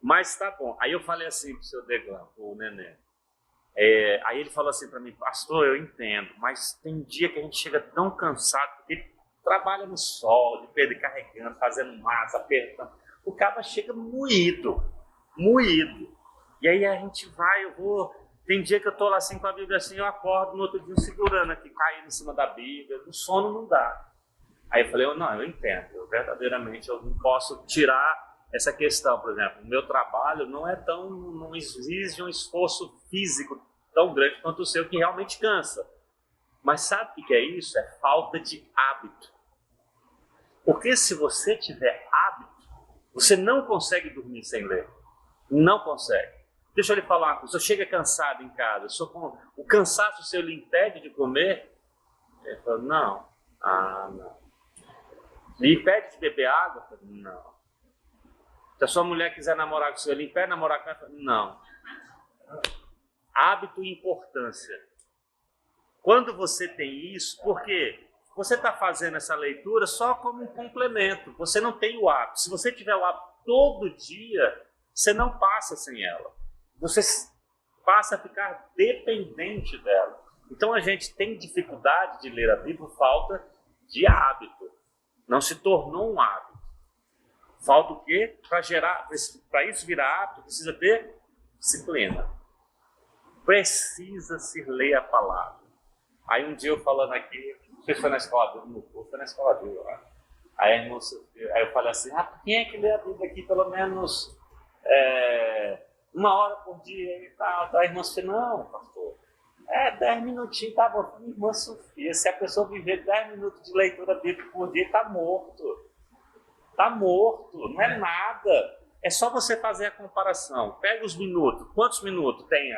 Mas tá bom. Aí eu falei assim pro seu Deglan, o Nenê. Aí ele falou assim para mim, pastor, eu entendo, mas tem dia que a gente chega tão cansado, porque trabalha no sol, de perder carregando, fazendo massa, apertando. O cara chega moído. E aí a gente vai, tem dia que eu tô lá assim com a Bíblia assim, eu acordo no outro dia segurando aqui, caindo em cima da Bíblia, o sono não dá. Aí eu falei, eu entendo, verdadeiramente eu não posso tirar essa questão, por exemplo, o meu trabalho não exige um esforço físico tão grande quanto o seu, que realmente cansa. Mas sabe o que é isso? É falta de hábito. Porque se você tiver hábito, você não consegue dormir sem ler. Não consegue. Deixa eu lhe falar uma coisa. Você chega cansado em casa, o cansaço seu lhe impede de comer? Ele falou, não. Não. Lhe impede de beber água? Eu falei, não. Se a sua mulher quiser namorar com você, lhe impede de namorar com ela? Não. Hábito e importância. Quando você tem isso, por quê? Você está fazendo essa leitura só como um complemento. Você não tem o hábito. Se você tiver o hábito todo dia, você não passa sem ela. Você passa a ficar dependente dela. Então a gente tem dificuldade de ler a Bíblia por falta de hábito. Não se tornou um hábito. Falta o quê? Para isso virar hábito, precisa ter disciplina. Precisa-se ler a palavra. Aí um dia eu falando aqui, não sei se foi na escola dele, foi na escola dele, aí eu falei assim, quem é que lê a Bíblia aqui pelo menos 1 hora por dia e tal? A irmã Sofia, não, pastor, 10 minutinhos, tá bom. Irmã Sofia, se a pessoa viver 10 minutos de leitura bíblica por dia, tá morto. Tá morto, não é nada. É só você fazer a comparação. Pega os minutos. Quantos minutos tem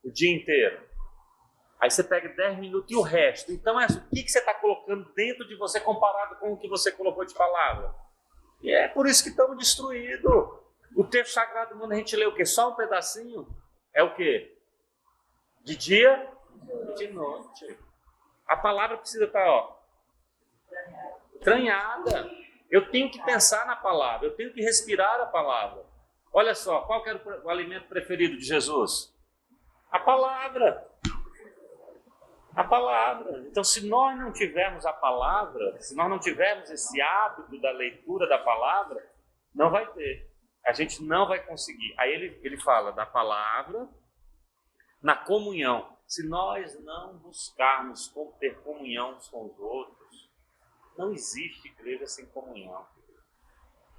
o dia inteiro? Aí você pega 10 minutos e o resto. Então, o que você está colocando dentro de você comparado com o que você colocou de palavra? E é por isso que estamos destruídos. O texto sagrado manda a gente ler o quê? Só um pedacinho? É o quê? De dia e de noite. A palavra precisa estar, entranhada. Eu tenho que pensar na palavra, eu tenho que respirar a palavra. Olha só, qual que era o alimento preferido de Jesus? A palavra. A palavra. Então, se nós não tivermos a palavra, se nós não tivermos esse hábito da leitura da palavra, não vai ter. A gente não vai conseguir. Aí ele fala da palavra na comunhão. Se nós não buscarmos ter comunhão uns com os outros, não existe igreja sem comunhão.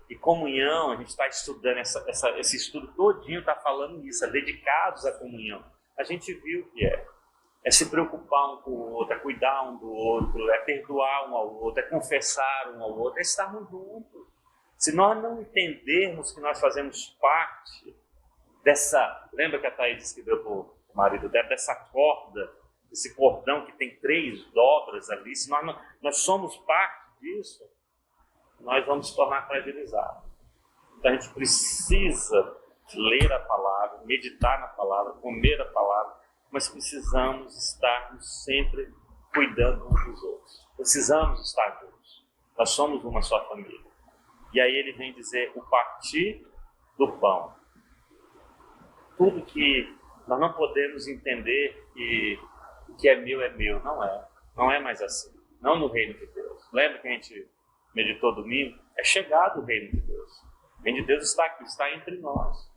E comunhão, a gente está estudando, esse estudo todinho está falando isso, dedicados à comunhão. a gente viu que é se preocupar um com o outro, é cuidar um do outro, é perdoar um ao outro, é confessar um ao outro, é estarmos juntos. Se nós não entendermos que nós fazemos parte dessa... Lembra que a Thaís disse que deu para o marido dela, dessa corda, esse cordão que tem 3 dobras ali, se nós somos parte disso, nós vamos se tornar fragilizados. Então a gente precisa ler a palavra, meditar na palavra, comer a palavra, mas precisamos estarmos sempre cuidando uns dos outros. Precisamos estar juntos. Nós somos uma só família. E aí ele vem dizer o partir do pão. Tudo que nós não podemos entender que o que é meu, não é. Não é mais assim. Não no reino de Deus. Lembra que a gente meditou domingo? É chegado o reino de Deus. O reino de Deus está aqui, está entre nós.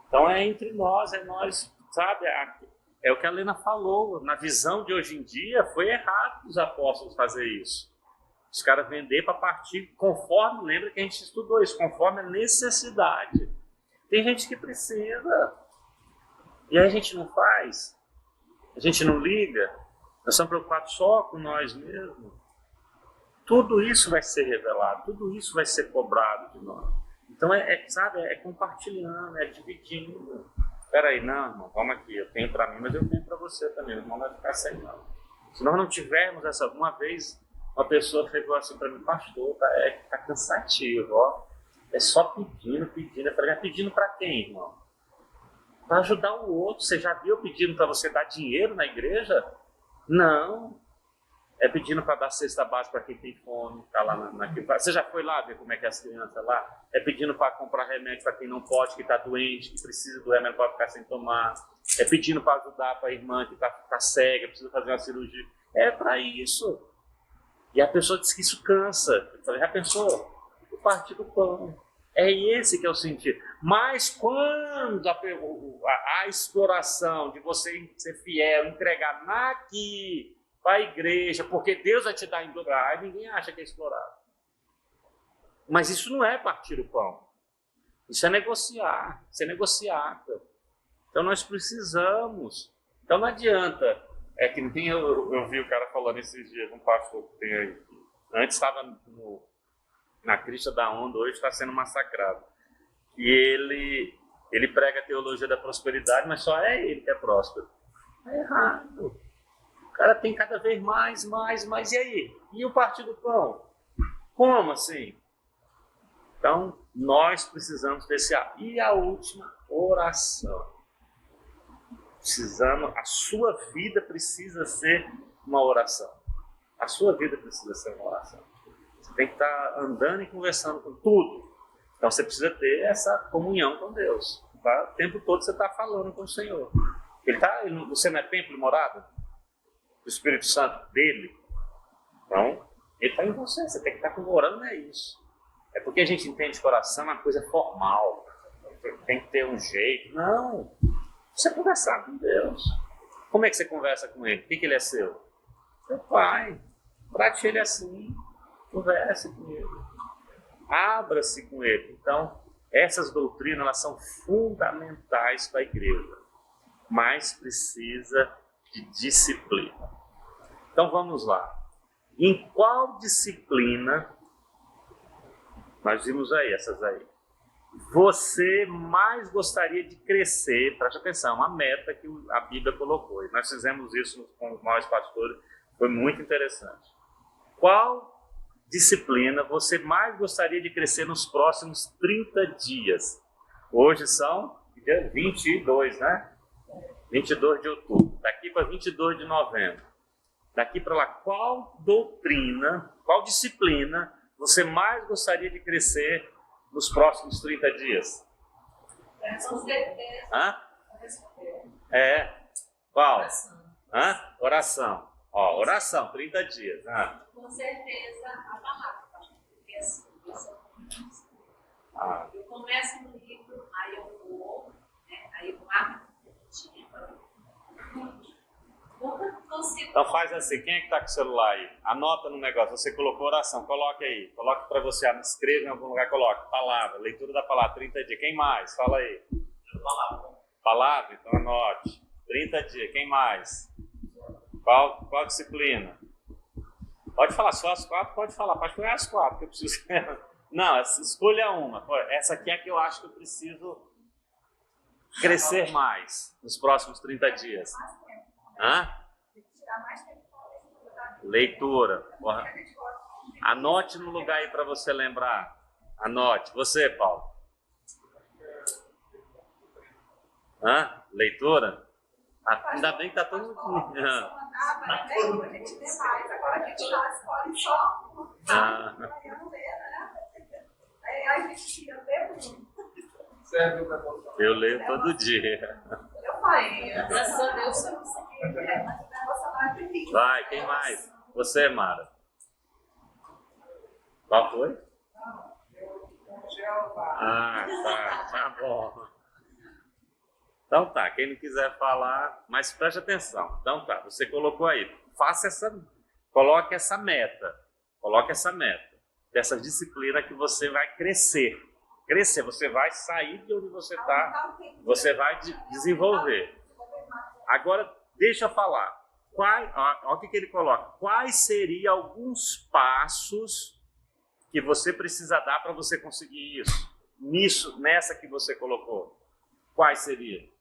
Então é entre nós, é nós, sabe? É o que a Lena falou. Na visão de hoje em dia, foi errado os apóstolos fazer isso. Os caras vender para partir conforme, lembra que a gente estudou isso, conforme a necessidade. Tem gente que precisa. E aí a gente não faz. A gente não liga. Nós estamos preocupados só com nós mesmos. Tudo isso vai ser revelado, tudo isso vai ser cobrado de nós. Então, sabe, é compartilhando, é dividindo. Espera aí, não, irmão, vamos aqui, eu tenho para mim, mas eu tenho para você também, o irmão vai ficar sem não. Se nós não tivermos essa... Uma vez, uma pessoa chegou assim para mim, pastor, tá cansativo, ó. É só pedindo. Eu falei, pedindo para quem, irmão? Para ajudar o outro. Você já viu pedindo para você dar dinheiro na igreja? Não. É pedindo para dar cesta básica para quem tem fome. Tá lá você já foi lá ver como é que é as crianças lá? É pedindo para comprar remédio para quem não pode, que está doente, que precisa do remédio para ficar sem tomar. É pedindo para ajudar para a irmã que está cega, precisa fazer uma cirurgia. É para isso. E a pessoa diz que isso cansa. Eu falei, já pensou? O partir do pão. É esse que é o sentido. Mas quando a exploração de você ser fiel, entregar aqui para a igreja, porque Deus vai te dar em dobro, aí ninguém acha que é explorar. Mas isso não é partir o pão. Isso é negociar. Isso é negociável. Então nós precisamos. Então não adianta. É que nem eu vi o cara falando esses dias, um pastor que tem aí. Antes estava na crista da onda, hoje está sendo massacrado. E ele prega a teologia da prosperidade, mas só é ele que é próspero. É errado. O cara tem cada vez mais, e aí? E o partir do pão? Como assim? Então, nós precisamos desse... E a última, oração. A sua vida precisa ser uma oração. A sua vida precisa ser uma oração. Você tem que estar andando e conversando com tudo. Então você precisa ter essa comunhão com Deus. Tá? O tempo todo você está falando com o Senhor. Você não é templo e morada do Espírito Santo dele? Então, ele está em você. Você tem que estar orando, não é isso. É porque a gente entende que oração é uma coisa formal. Tem que ter um jeito. Não. Você conversar com Deus. Como é que você conversa com Ele? O que ele é seu? Seu Pai. Trate Ele assim. Converse com Ele. Abra-se com Ele. Então, essas doutrinas elas são fundamentais para a igreja. Mas precisa de disciplina. Então, vamos lá. Em qual disciplina, nós vimos aí, essas aí, você mais gostaria de crescer? Preste atenção, uma meta que a Bíblia colocou. E nós fizemos isso com os nós pastores, foi muito interessante. Qual disciplina você mais gostaria de crescer nos próximos 30 dias? Hoje são dia 22, né? 22 de outubro. Daqui para 22 de novembro. Daqui para lá, qual doutrina, qual disciplina você mais gostaria de crescer nos próximos 30 dias? Com certeza. Hã? Qual? Hã? Oração. Ó, oração, 30 dias. Com certeza a palavra. Porque assim, eu começo no livro, aí eu vou, né? Aí eu marco Então faz assim, quem é que está com o celular aí? Anota no negócio, você colocou oração, coloque aí. Coloque para você, escreva em algum lugar, coloque. Palavra, leitura da palavra, 30 dias. Quem mais? Fala aí. Palavra, então anote. 30 dias. Quem mais? Qual disciplina? Pode falar, só as 4, pode falar. Pode escolher as 4, que eu preciso... Não, escolha uma. Essa aqui é que eu acho que eu preciso crescer mais nos próximos 30 dias. Hã? Leitura. Anote no lugar aí para você lembrar. Anote. Você, Paulo. Hã? Leitura? Ainda bem que tá todo mundo. Eu leio todo dia. Graças a Deus, eu Vai, quem mais? Você, Mara. Qual foi? Tá bom. Então tá, quem não quiser falar, mas preste atenção. Então tá, você colocou aí, coloque essa meta dessa disciplina que você vai crescer, você vai sair de onde você está, você vai desenvolver. Agora, deixa eu falar, olha o que ele coloca, quais seriam alguns passos que você precisa dar para você conseguir isso, nessa que você colocou, quais seriam?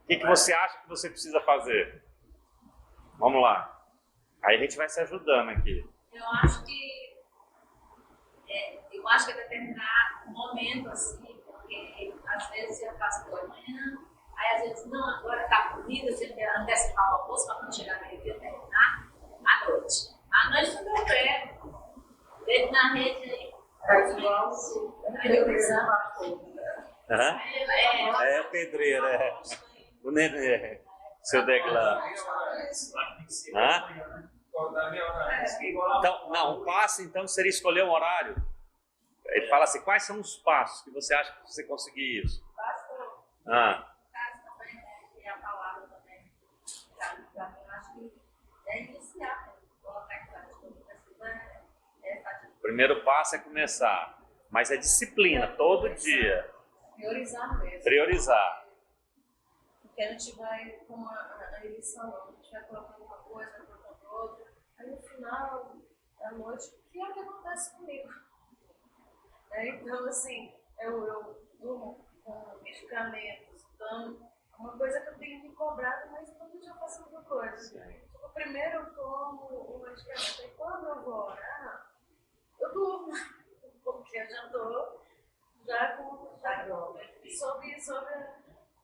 O que você acha que você precisa fazer? Vamos lá. Aí a gente vai se ajudando aqui. Eu acho que é determinar um momento assim, porque às vezes eu faço pela manhã, aí às vezes não, agora está comida, você antecipar o almoço para quando chegar meio dia terminar à noite. À noite quando eu pego, deito na rede aí. É o pedreiro, o nenê, seu Deglan. Então, não, um passo então seria escolher um horário. Ele fala assim, quais são os passos que você acha que você conseguir isso? E a palavra também. Para mim, eu acho que é iniciar, colocar em prática o que precisa. O primeiro passo é começar, mas é disciplina, todo dia. priorizar mesmo. Priorizar. Porque a gente vai, como a Elis falou, a gente vai colocando uma coisa, vai colocando outra, aí no final da noite, o que é que acontece comigo? Então, assim, eu durmo com medicamentos, então, é uma coisa que eu tenho me cobrado, mas todo dia eu faço outra coisa. Tipo, primeiro eu tomo o medicamento, e quando eu vou orar, eu durmo, porque eu já estou sobre.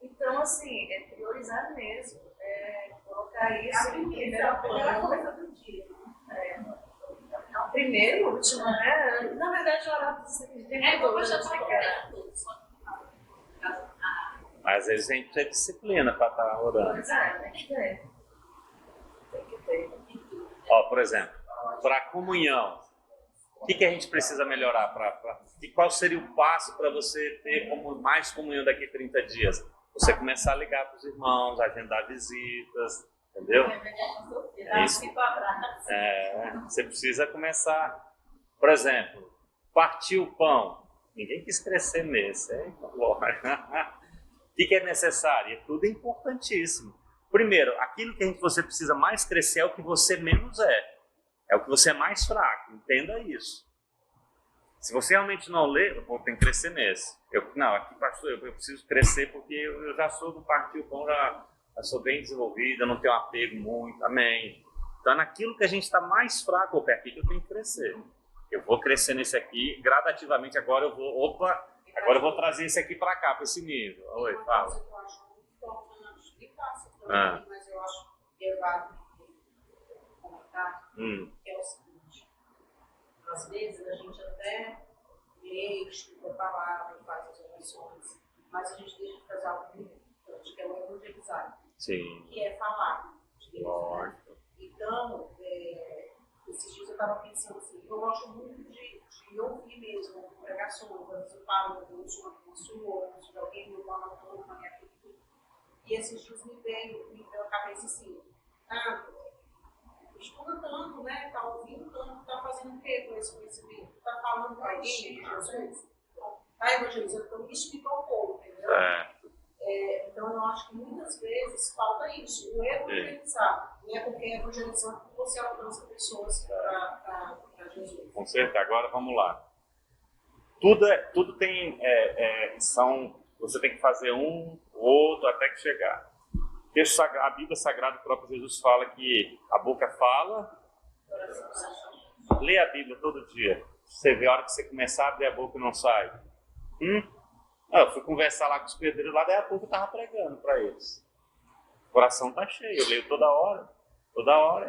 Então, assim, é priorizar mesmo, colocar isso em primeira coisa do dia. Primeiro e último, né? Na verdade, orar o tempo todo, já está tudo. Mas às vezes a gente tem disciplina para estar orando. Pois é, tem que ter. Ó, por exemplo, para a comunhão, o que a gente precisa melhorar? E qual seria o passo para você ter mais comunhão daqui a 30 dias? Você começar a ligar para os irmãos, agendar visitas, entendeu? É isso. Você precisa começar, por exemplo, partir o pão. Ninguém quis crescer nesse, hein? O que é necessário? Tudo é importantíssimo. Primeiro, aquilo que você precisa mais crescer é o que você menos é. É o que você é mais fraco, entenda isso. Se você realmente não lê, tem que crescer nesse. Aqui, pastor, eu preciso crescer porque eu já sou do partir o pão, já sou bem desenvolvido, eu não tenho apego muito, amém. Então, naquilo que a gente está mais fraco, aqui que eu tenho que crescer. Eu vou crescer nesse aqui, gradativamente, agora eu vou trazer esse aqui para cá, para esse nível. Oi, fala. Uma coisa que eu acho muito importante, e fácil também, mas eu acho que é válido comentar, que é o seguinte: às vezes a gente até lê, estuda a palavra, faz as orações, mas a gente deixa de fazer algo muito importante, que é o evangelizar. Sim. Que é falar de Deus, né? Lógico. Então, esses dias eu estava pensando assim, eu gosto muito de ouvir mesmo pregações, às vezes eu paro, eu ouço uma pessoa, de alguém me fala uma turma, e esses dias me veio a cabeça assim, estuda tanto, né? Tá ouvindo tanto, tá fazendo o quê com esse conhecimento? Tá falando com alguém de Jesus? Tá evangelizando? Então isso me tocou, entendeu? Então, eu acho que muitas vezes falta isso, o evangelizar. Não é porque é evangelizar que você alcança pessoas para Jesus. Com certeza. Agora vamos lá. Tudo tem. Você tem que fazer um, outro, até que chegar. A Bíblia Sagrada, o próprio Jesus fala que a boca fala. Lê a Bíblia todo dia. Você vê a hora que você começar a abrir a boca e não sai. Eu fui conversar lá com os pedreiros lá, daí a pouco eu estava pregando para eles. O coração está cheio, eu leio toda hora.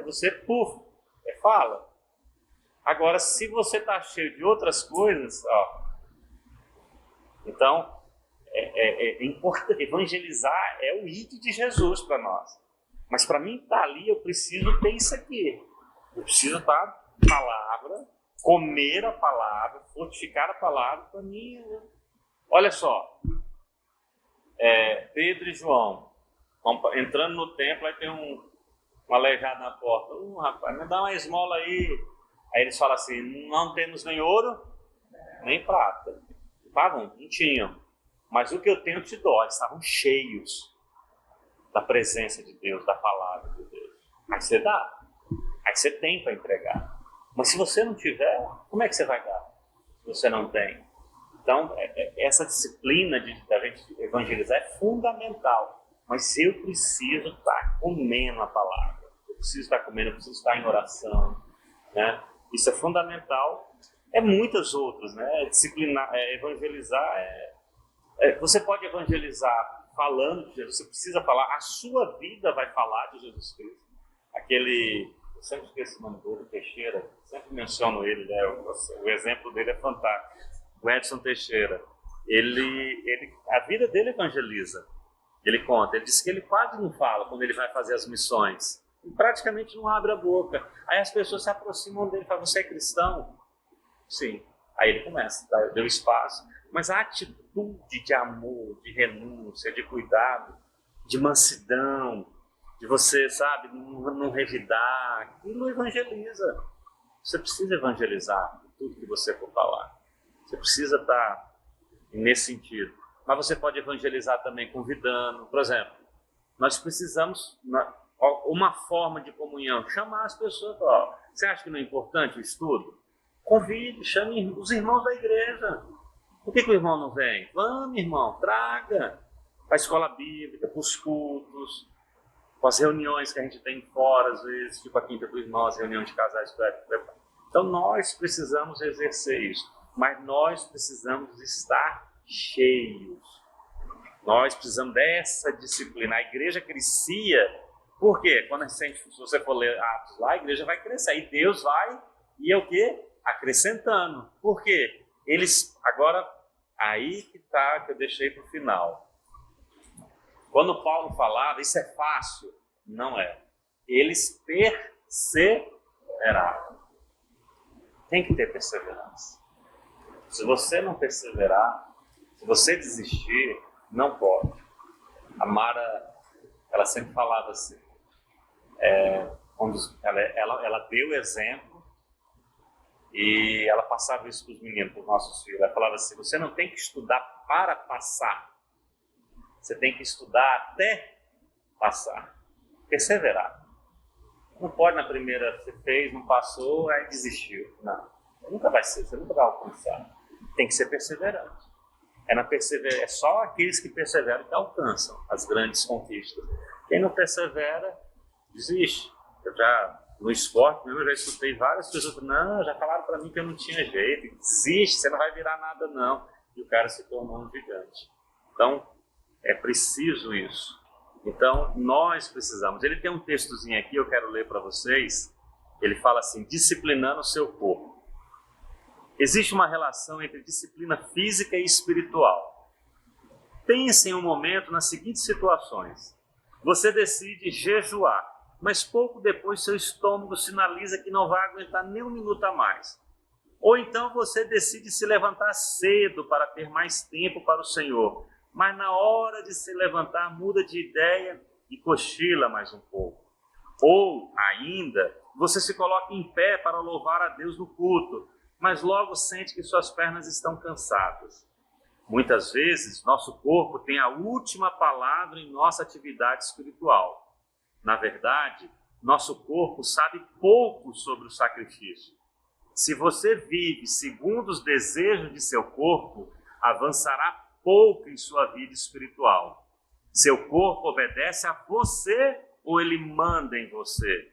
Você, fala. Agora, se você está cheio de outras coisas, então, é importante. Evangelizar é o ídolo de Jesus para nós. Mas para mim estar ali, eu preciso ter isso aqui. Eu preciso estar na palavra, comer a palavra, fortificar a palavra para mim. Olha só, Pedro e João entrando no templo, aí tem um aleijado na porta. Rapaz, me dá uma esmola aí. Aí eles falam assim: não temos nem ouro, nem prata. Não tinham. Mas o que eu tenho eu te dou. Eles estavam cheios da presença de Deus, da palavra de Deus. Aí você dá. Aí você tem para entregar. Mas se você não tiver, como é que você vai dar? Se você não tem. Então, essa disciplina da gente evangelizar é fundamental. Mas eu preciso estar comendo a palavra. Eu preciso estar comendo, eu preciso estar em oração. Né? Isso é fundamental. Muitas outras, né? Disciplinar, evangelizar. Você pode evangelizar falando de Jesus. Você precisa falar. A sua vida vai falar de Jesus Cristo. Eu sempre esqueço o nome do Teixeira. Sempre menciono ele. Né? O exemplo dele é fantástico. O Edson Teixeira, a vida dele evangeliza. Ele conta, ele diz que ele quase não fala quando ele vai fazer as missões. Ele praticamente não abre a boca. Aí as pessoas se aproximam dele e falam: você é cristão? Sim. Aí ele começa, deu espaço. Mas a atitude de amor, de renúncia, de cuidado, de mansidão, de você, sabe, não revidar, aquilo evangeliza. Você precisa evangelizar tudo que você for falar. Você precisa estar nesse sentido. Mas você pode evangelizar também convidando. Por exemplo, nós precisamos, uma forma de comunhão, chamar as pessoas. Você acha que não é importante o estudo? Convide, chame os irmãos da igreja. Por que o irmão não vem? Vamos, irmão, traga. Para a escola bíblica, para os cultos, para as reuniões que a gente tem fora, às vezes, tipo a Quinta do Irmão, as reuniões de casais. Então nós precisamos exercer isso. Mas nós precisamos estar cheios. Nós precisamos dessa disciplina. A igreja crescia. Por quê? Se você for ler Atos lá, a igreja vai crescer. Aí Deus vai e é o quê? Acrescentando. Por quê? Agora, aí que está, que eu deixei para o final. Quando Paulo falava, isso é fácil. Não é. Eles perseveraram. Tem que ter perseverança. Se você não perseverar, se você desistir, não pode. A Mara, ela sempre falava assim, ela deu exemplo e ela passava isso para os meninos, para os nossos filhos. Ela falava assim: você não tem que estudar para passar, você tem que estudar até passar. Perseverar. Não pode na primeira, você fez, não passou, aí desistiu. Não, nunca vai ser, você nunca vai alcançar. Tem que ser perseverante. É só aqueles que perseveram que alcançam as grandes conquistas. Quem não persevera, desiste. No esporte mesmo, eu já escutei várias pessoas: não, já falaram para mim que eu não tinha jeito. Desiste, você não vai virar nada não. E o cara se tornou um gigante. Então, é preciso isso. Então, nós precisamos. Ele tem um textozinho aqui, eu quero ler para vocês. Ele fala assim: disciplinando o seu corpo. Existe uma relação entre disciplina física e espiritual. Pense em um momento nas seguintes situações. Você decide jejuar, mas pouco depois seu estômago sinaliza que não vai aguentar nem um minuto a mais. Ou então você decide se levantar cedo para ter mais tempo para o Senhor, mas na hora de se levantar muda de ideia e cochila mais um pouco. Ou ainda, você se coloca em pé para louvar a Deus no culto, mas logo sente que suas pernas estão cansadas. Muitas vezes, nosso corpo tem a última palavra em nossa atividade espiritual. Na verdade, nosso corpo sabe pouco sobre o sacrifício. Se você vive segundo os desejos de seu corpo, avançará pouco em sua vida espiritual. Seu corpo obedece a você ou ele manda em você?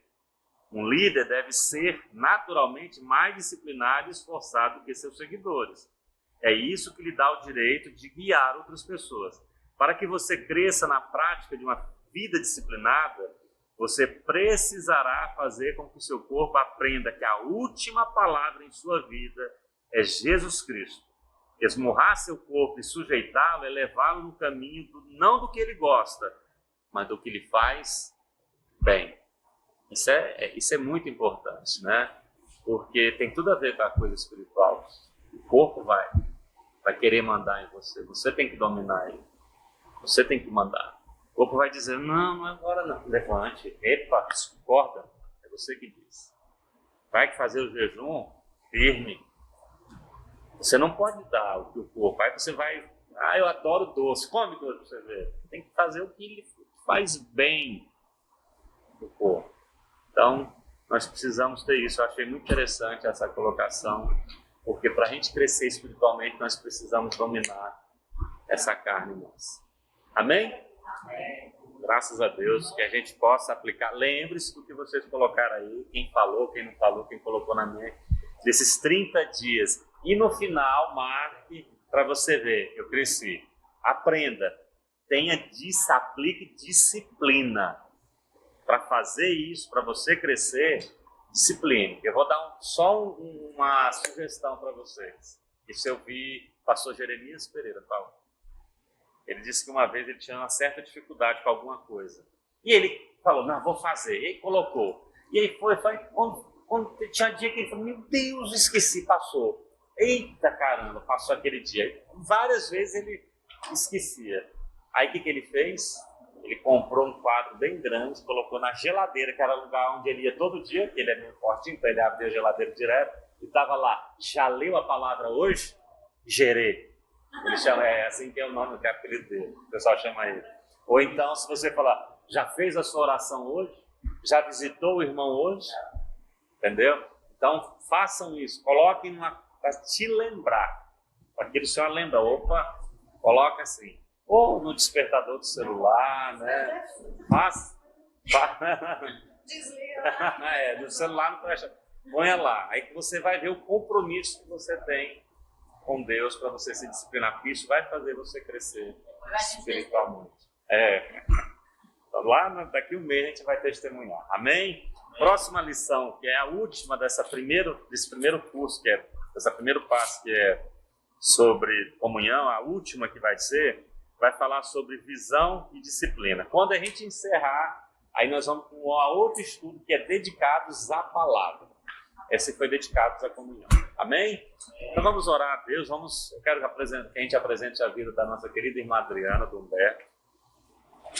Um líder deve ser naturalmente mais disciplinado e esforçado do que seus seguidores. É isso que lhe dá o direito de guiar outras pessoas. Para que você cresça na prática de uma vida disciplinada, você precisará fazer com que o seu corpo aprenda que a última palavra em sua vida é Jesus Cristo. Esmurrar seu corpo e sujeitá-lo é levá-lo no caminho não do que ele gosta, mas do que lhe faz bem. Isso é muito importante, né? Porque tem tudo a ver com a coisa espiritual. O corpo vai querer mandar em você. Você tem que dominar ele. Você tem que mandar. O corpo vai dizer, não é agora não. Levante. Epa, acorda. É você que diz. Vai fazer o jejum firme. Você não pode dar o que o corpo. Aí você vai, eu adoro doce. Come doce para você ver. Tem que fazer o que lhe faz bem no corpo. Então, nós precisamos ter isso. Eu achei muito interessante essa colocação, porque para a gente crescer espiritualmente, nós precisamos dominar essa carne nossa. Amém? Amém. Graças a Deus, que a gente possa aplicar. Lembre-se do que vocês colocaram aí, quem falou, quem não falou, quem colocou na mente, desses 30 dias. E no final, marque para você ver, eu cresci. Aprenda, aplique disciplina. Para fazer isso, para você crescer, disciplina. Eu vou dar só uma sugestão para vocês. Isso eu vi o pastor Jeremias Pereira falar. Ele disse que uma vez ele tinha uma certa dificuldade com alguma coisa. E ele falou, não, vou fazer. E aí colocou. E aí foi quando tinha dia que ele falou, meu Deus, esqueci, passou. Eita caramba, passou aquele dia. Várias vezes ele esquecia. Aí o que ele fez? Ele comprou um quadro bem grande, colocou na geladeira, que era o lugar onde ele ia todo dia, porque ele é meio fortinho, então ele abria a geladeira direto, e estava lá, já leu a palavra hoje? Gerê. Ele chama, é assim que é o nome do apelido dele, o pessoal chama ele. Ou então, se você falar, já fez a sua oração hoje? Já visitou o irmão hoje? Entendeu? Então, façam isso, coloquem para te lembrar, para que o Senhor lembra, opa, coloca assim. Ou no despertador do celular, né? Desliga. No celular não presta. Ponha lá. Aí que você vai ver o compromisso que você tem com Deus para você se disciplinar. Porque isso vai fazer você crescer espiritualmente. Então, lá daqui um mês a gente vai testemunhar. Amém? Próxima lição, que é a última desse primeiro curso, que é desse primeiro passo, que é sobre comunhão, a última que vai ser. Vai falar sobre visão e disciplina. Quando a gente encerrar, aí nós vamos com outro estudo que é dedicados à palavra. Esse foi dedicado à comunhão. Amém? Então vamos orar a Deus. Eu quero que a gente apresente a vida da nossa querida irmã Adriana do Humberto.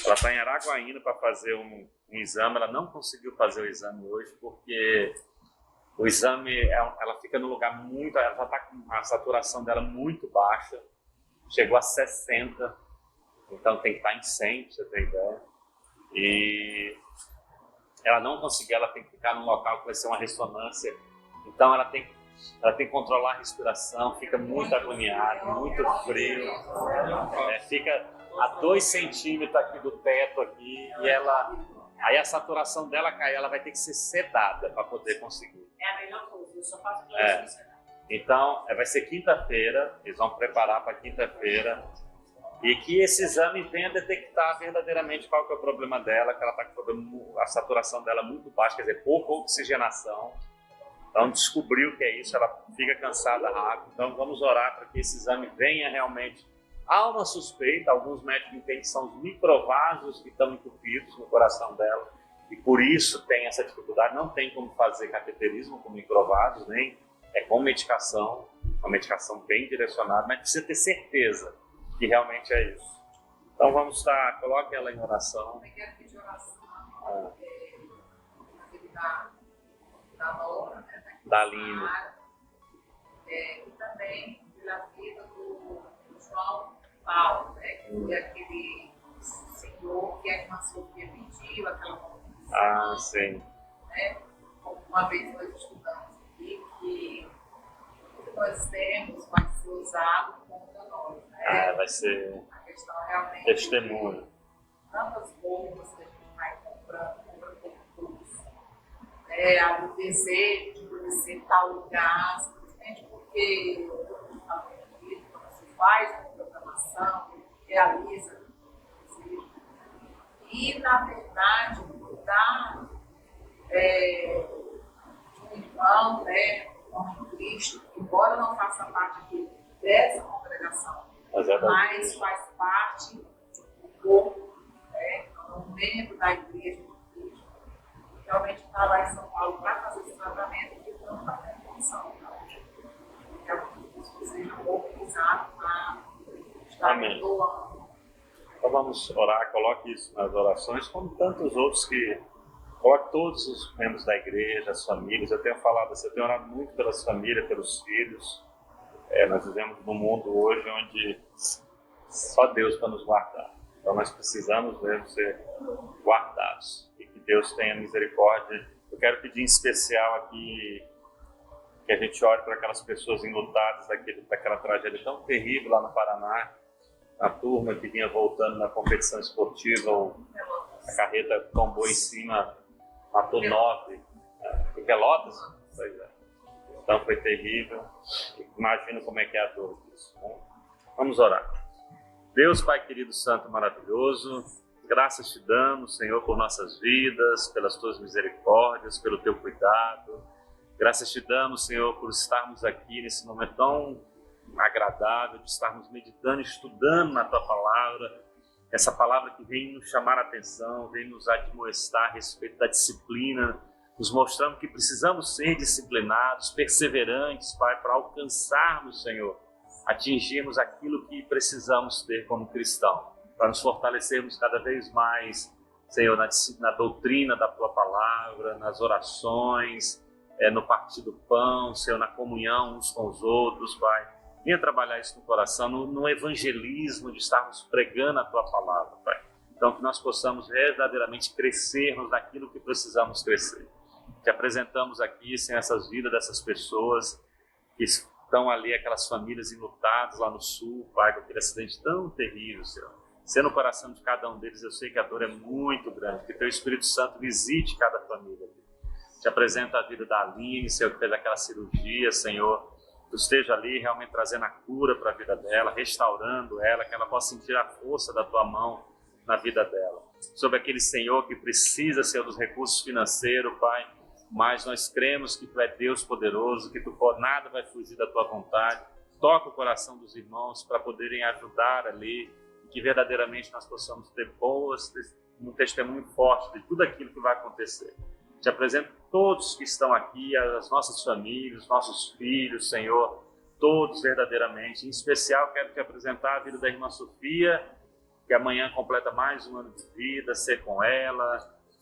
Ela está em Araguaína para fazer um exame. Ela não conseguiu fazer o exame hoje porque o exame, ela fica num lugar muito... Ela já está com a saturação dela muito baixa. Chegou a 60. Então tem que estar em 100, pra você ter ideia. E ela não conseguiu, ela tem que ficar num local que vai ser uma ressonância. Então ela tem que controlar a respiração, fica muito agoniada, muito frio. Fica a 2 centímetros aqui do teto aqui, e aí a saturação dela cai, ela vai ter que ser sedada para poder conseguir. É a melhor coisa, eu só faço isso. Então, vai ser quinta-feira, eles vão preparar para quinta-feira. E que esse exame venha detectar verdadeiramente qual que é o problema dela, que ela está com a saturação dela muito baixa, quer dizer, pouca oxigenação. Então, descobriu o que é isso, ela fica cansada rápido. Então, vamos orar para que esse exame venha realmente. Há uma suspeita, alguns médicos entendem que são os microvasos que estão entupidos no coração dela, e por isso tem essa dificuldade. Não tem como fazer cateterismo com microvasos, nem com medicação, uma medicação bem direcionada, mas precisa ter certeza que realmente é isso. Então vamos estar, coloque ela em oração. Eu quero pedir oração da Laura, né? Da Aline. E também pela vida do João foi aquele senhor que a irmã Sofia pediu, aquela condição, Ah, sim. né? Como uma vez nós estudamos aqui, que nós temos, vai ser usado contra nós, né? Vai ser A questão realmente testemunho. tantas roupas que a gente vai comprando por tudo, o desejo de conhecer tal lugar, simplesmente porque quando se faz uma programação, realiza o desejo. E, na verdade, mudar de um irmão, né, um em Cristo, embora não faça parte aqui dessa congregação, mas faz parte do corpo, né, é um membro da igreja de Cristo. Realmente está lá em São Paulo para fazer esse tratamento e não está tendo condição. Que algumas pessoas sejam mobilizadas para estar doando. Então vamos orar, coloque isso nas orações, como tantos outros que coloque todos os membros da igreja, as famílias. Eu tenho orado muito pelas famílias, pelos filhos. Nós vivemos num mundo hoje onde só Deus para nos guardar. Então nós precisamos mesmo ser guardados. E que Deus tenha misericórdia. Eu quero pedir em especial aqui que a gente ore para aquelas pessoas enlutadas daquela tragédia tão terrível lá no Paraná. A turma que vinha voltando na competição esportiva, a carreta tombou em cima, matou 9. Em Pelotas? Pois é. Então foi terrível. Imagina como é que é a dor disso. Vamos orar. Deus, Pai querido, santo, maravilhoso, graças te damos, Senhor, por nossas vidas, pelas tuas misericórdias, pelo teu cuidado. Graças te damos, Senhor, por estarmos aqui nesse momento tão agradável, de estarmos meditando, estudando na tua palavra, essa palavra que vem nos chamar a atenção, vem nos admoestar a respeito da disciplina, nos mostrando que precisamos ser disciplinados, perseverantes, Pai, para alcançarmos, Senhor, atingirmos aquilo que precisamos ter como cristão, para nos fortalecermos cada vez mais, Senhor, na doutrina da tua palavra, nas orações, no partir do pão, Senhor, na comunhão uns com os outros, Pai. Venha trabalhar isso no coração, no evangelismo de estarmos pregando a tua palavra, Pai. Então, que nós possamos verdadeiramente crescermos naquilo que precisamos crescer. Te apresentamos aqui, Senhor, essas vidas dessas pessoas que estão ali, aquelas famílias enlutadas lá no sul, Pai, com aquele acidente tão terrível, Senhor. Sendo o coração de cada um deles, eu sei que a dor é muito grande, que teu Espírito Santo visite cada família. Te apresento a vida da Aline, Senhor, que fez aquela cirurgia, Senhor. Tu esteja ali realmente trazendo a cura para a vida dela, restaurando ela, que ela possa sentir a força da tua mão na vida dela. Sobre aquele Senhor que precisa, Senhor, dos recursos financeiros, Pai, mas nós cremos que tu é Deus poderoso, que nada vai fugir da tua vontade. Toca o coração dos irmãos para poderem ajudar ali, e que verdadeiramente nós possamos ter um testemunho forte de tudo aquilo que vai acontecer. Te apresento todos que estão aqui, as nossas famílias, os nossos filhos, Senhor, todos verdadeiramente. Em especial, quero te apresentar a vida da irmã Sofia, que amanhã completa mais um ano de vida, ser com ela,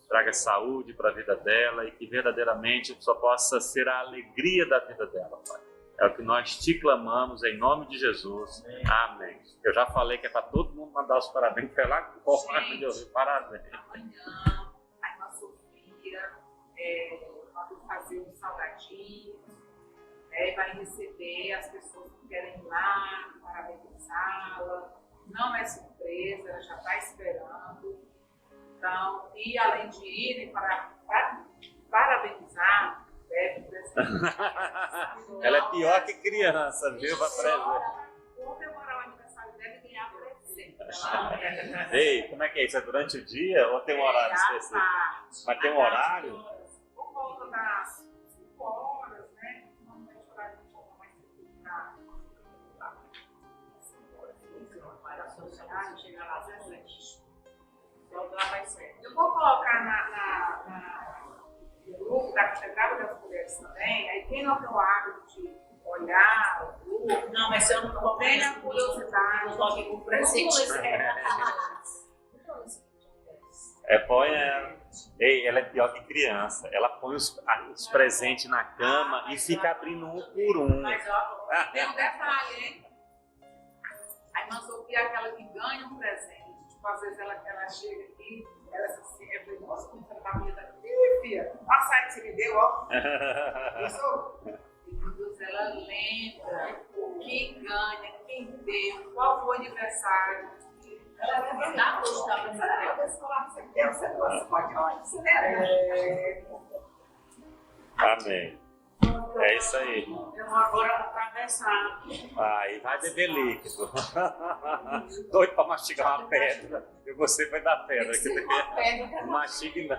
traga saúde para a vida dela e que verdadeiramente só possa ser a alegria da vida dela, Pai. É o que nós te clamamos em nome de Jesus. Amém. Eu já falei que é para todo mundo mandar os parabéns, foi lá de ouvir parabéns. Amanhã, a irmã Sofia vai fazer um salgadinho, vai receber as pessoas que querem ir lá, parabenizá-la. Não é surpresa, ela já está esperando. Então, e além de irem para parabenizar, ela é pior que criança, viu? Comemorar o aniversário dela e ganhar presente. Ei, como é que é isso? É durante o dia ou tem um horário específico? Mas tem um horário? Por volta das 5 horas, né? Normalmente o horário de jogo mais para 5 horas, 15 horas, para associar, chegar lá às 17. Então lá vai ser. Eu vou colocar no grupo da Catedral das Mulheres também, aí quem não tem o hábito de olhar o grupo, Não, mas eu não vou tem a curiosidade. Eu coloquei com presente. Põe ela. Ei, ela é pior que criança. Ela põe os presentes na cama e fica abrindo um por um. Mas ó, tem um detalhe, hein? A irmã Sofia e aquela que ganha um presente. Tipo, às vezes ela chega aqui, ela assim, eu falei, nossa, como você tá bonita. Ih, filha, passa aí que você me deu, ó. Pensou? E Deus, ela lembra o que ganha, quem deu, qual foi o aniversário. Ela lembra da postal pra você deu, você trouxe, pode olhar, você lembra? Amém. É isso aí. Eu vou agora atravessar. Aí vai beber líquido. Doido pra mastigar uma pedra. E você vai dar pedra. Tem que ser uma pedra. Mastigue não.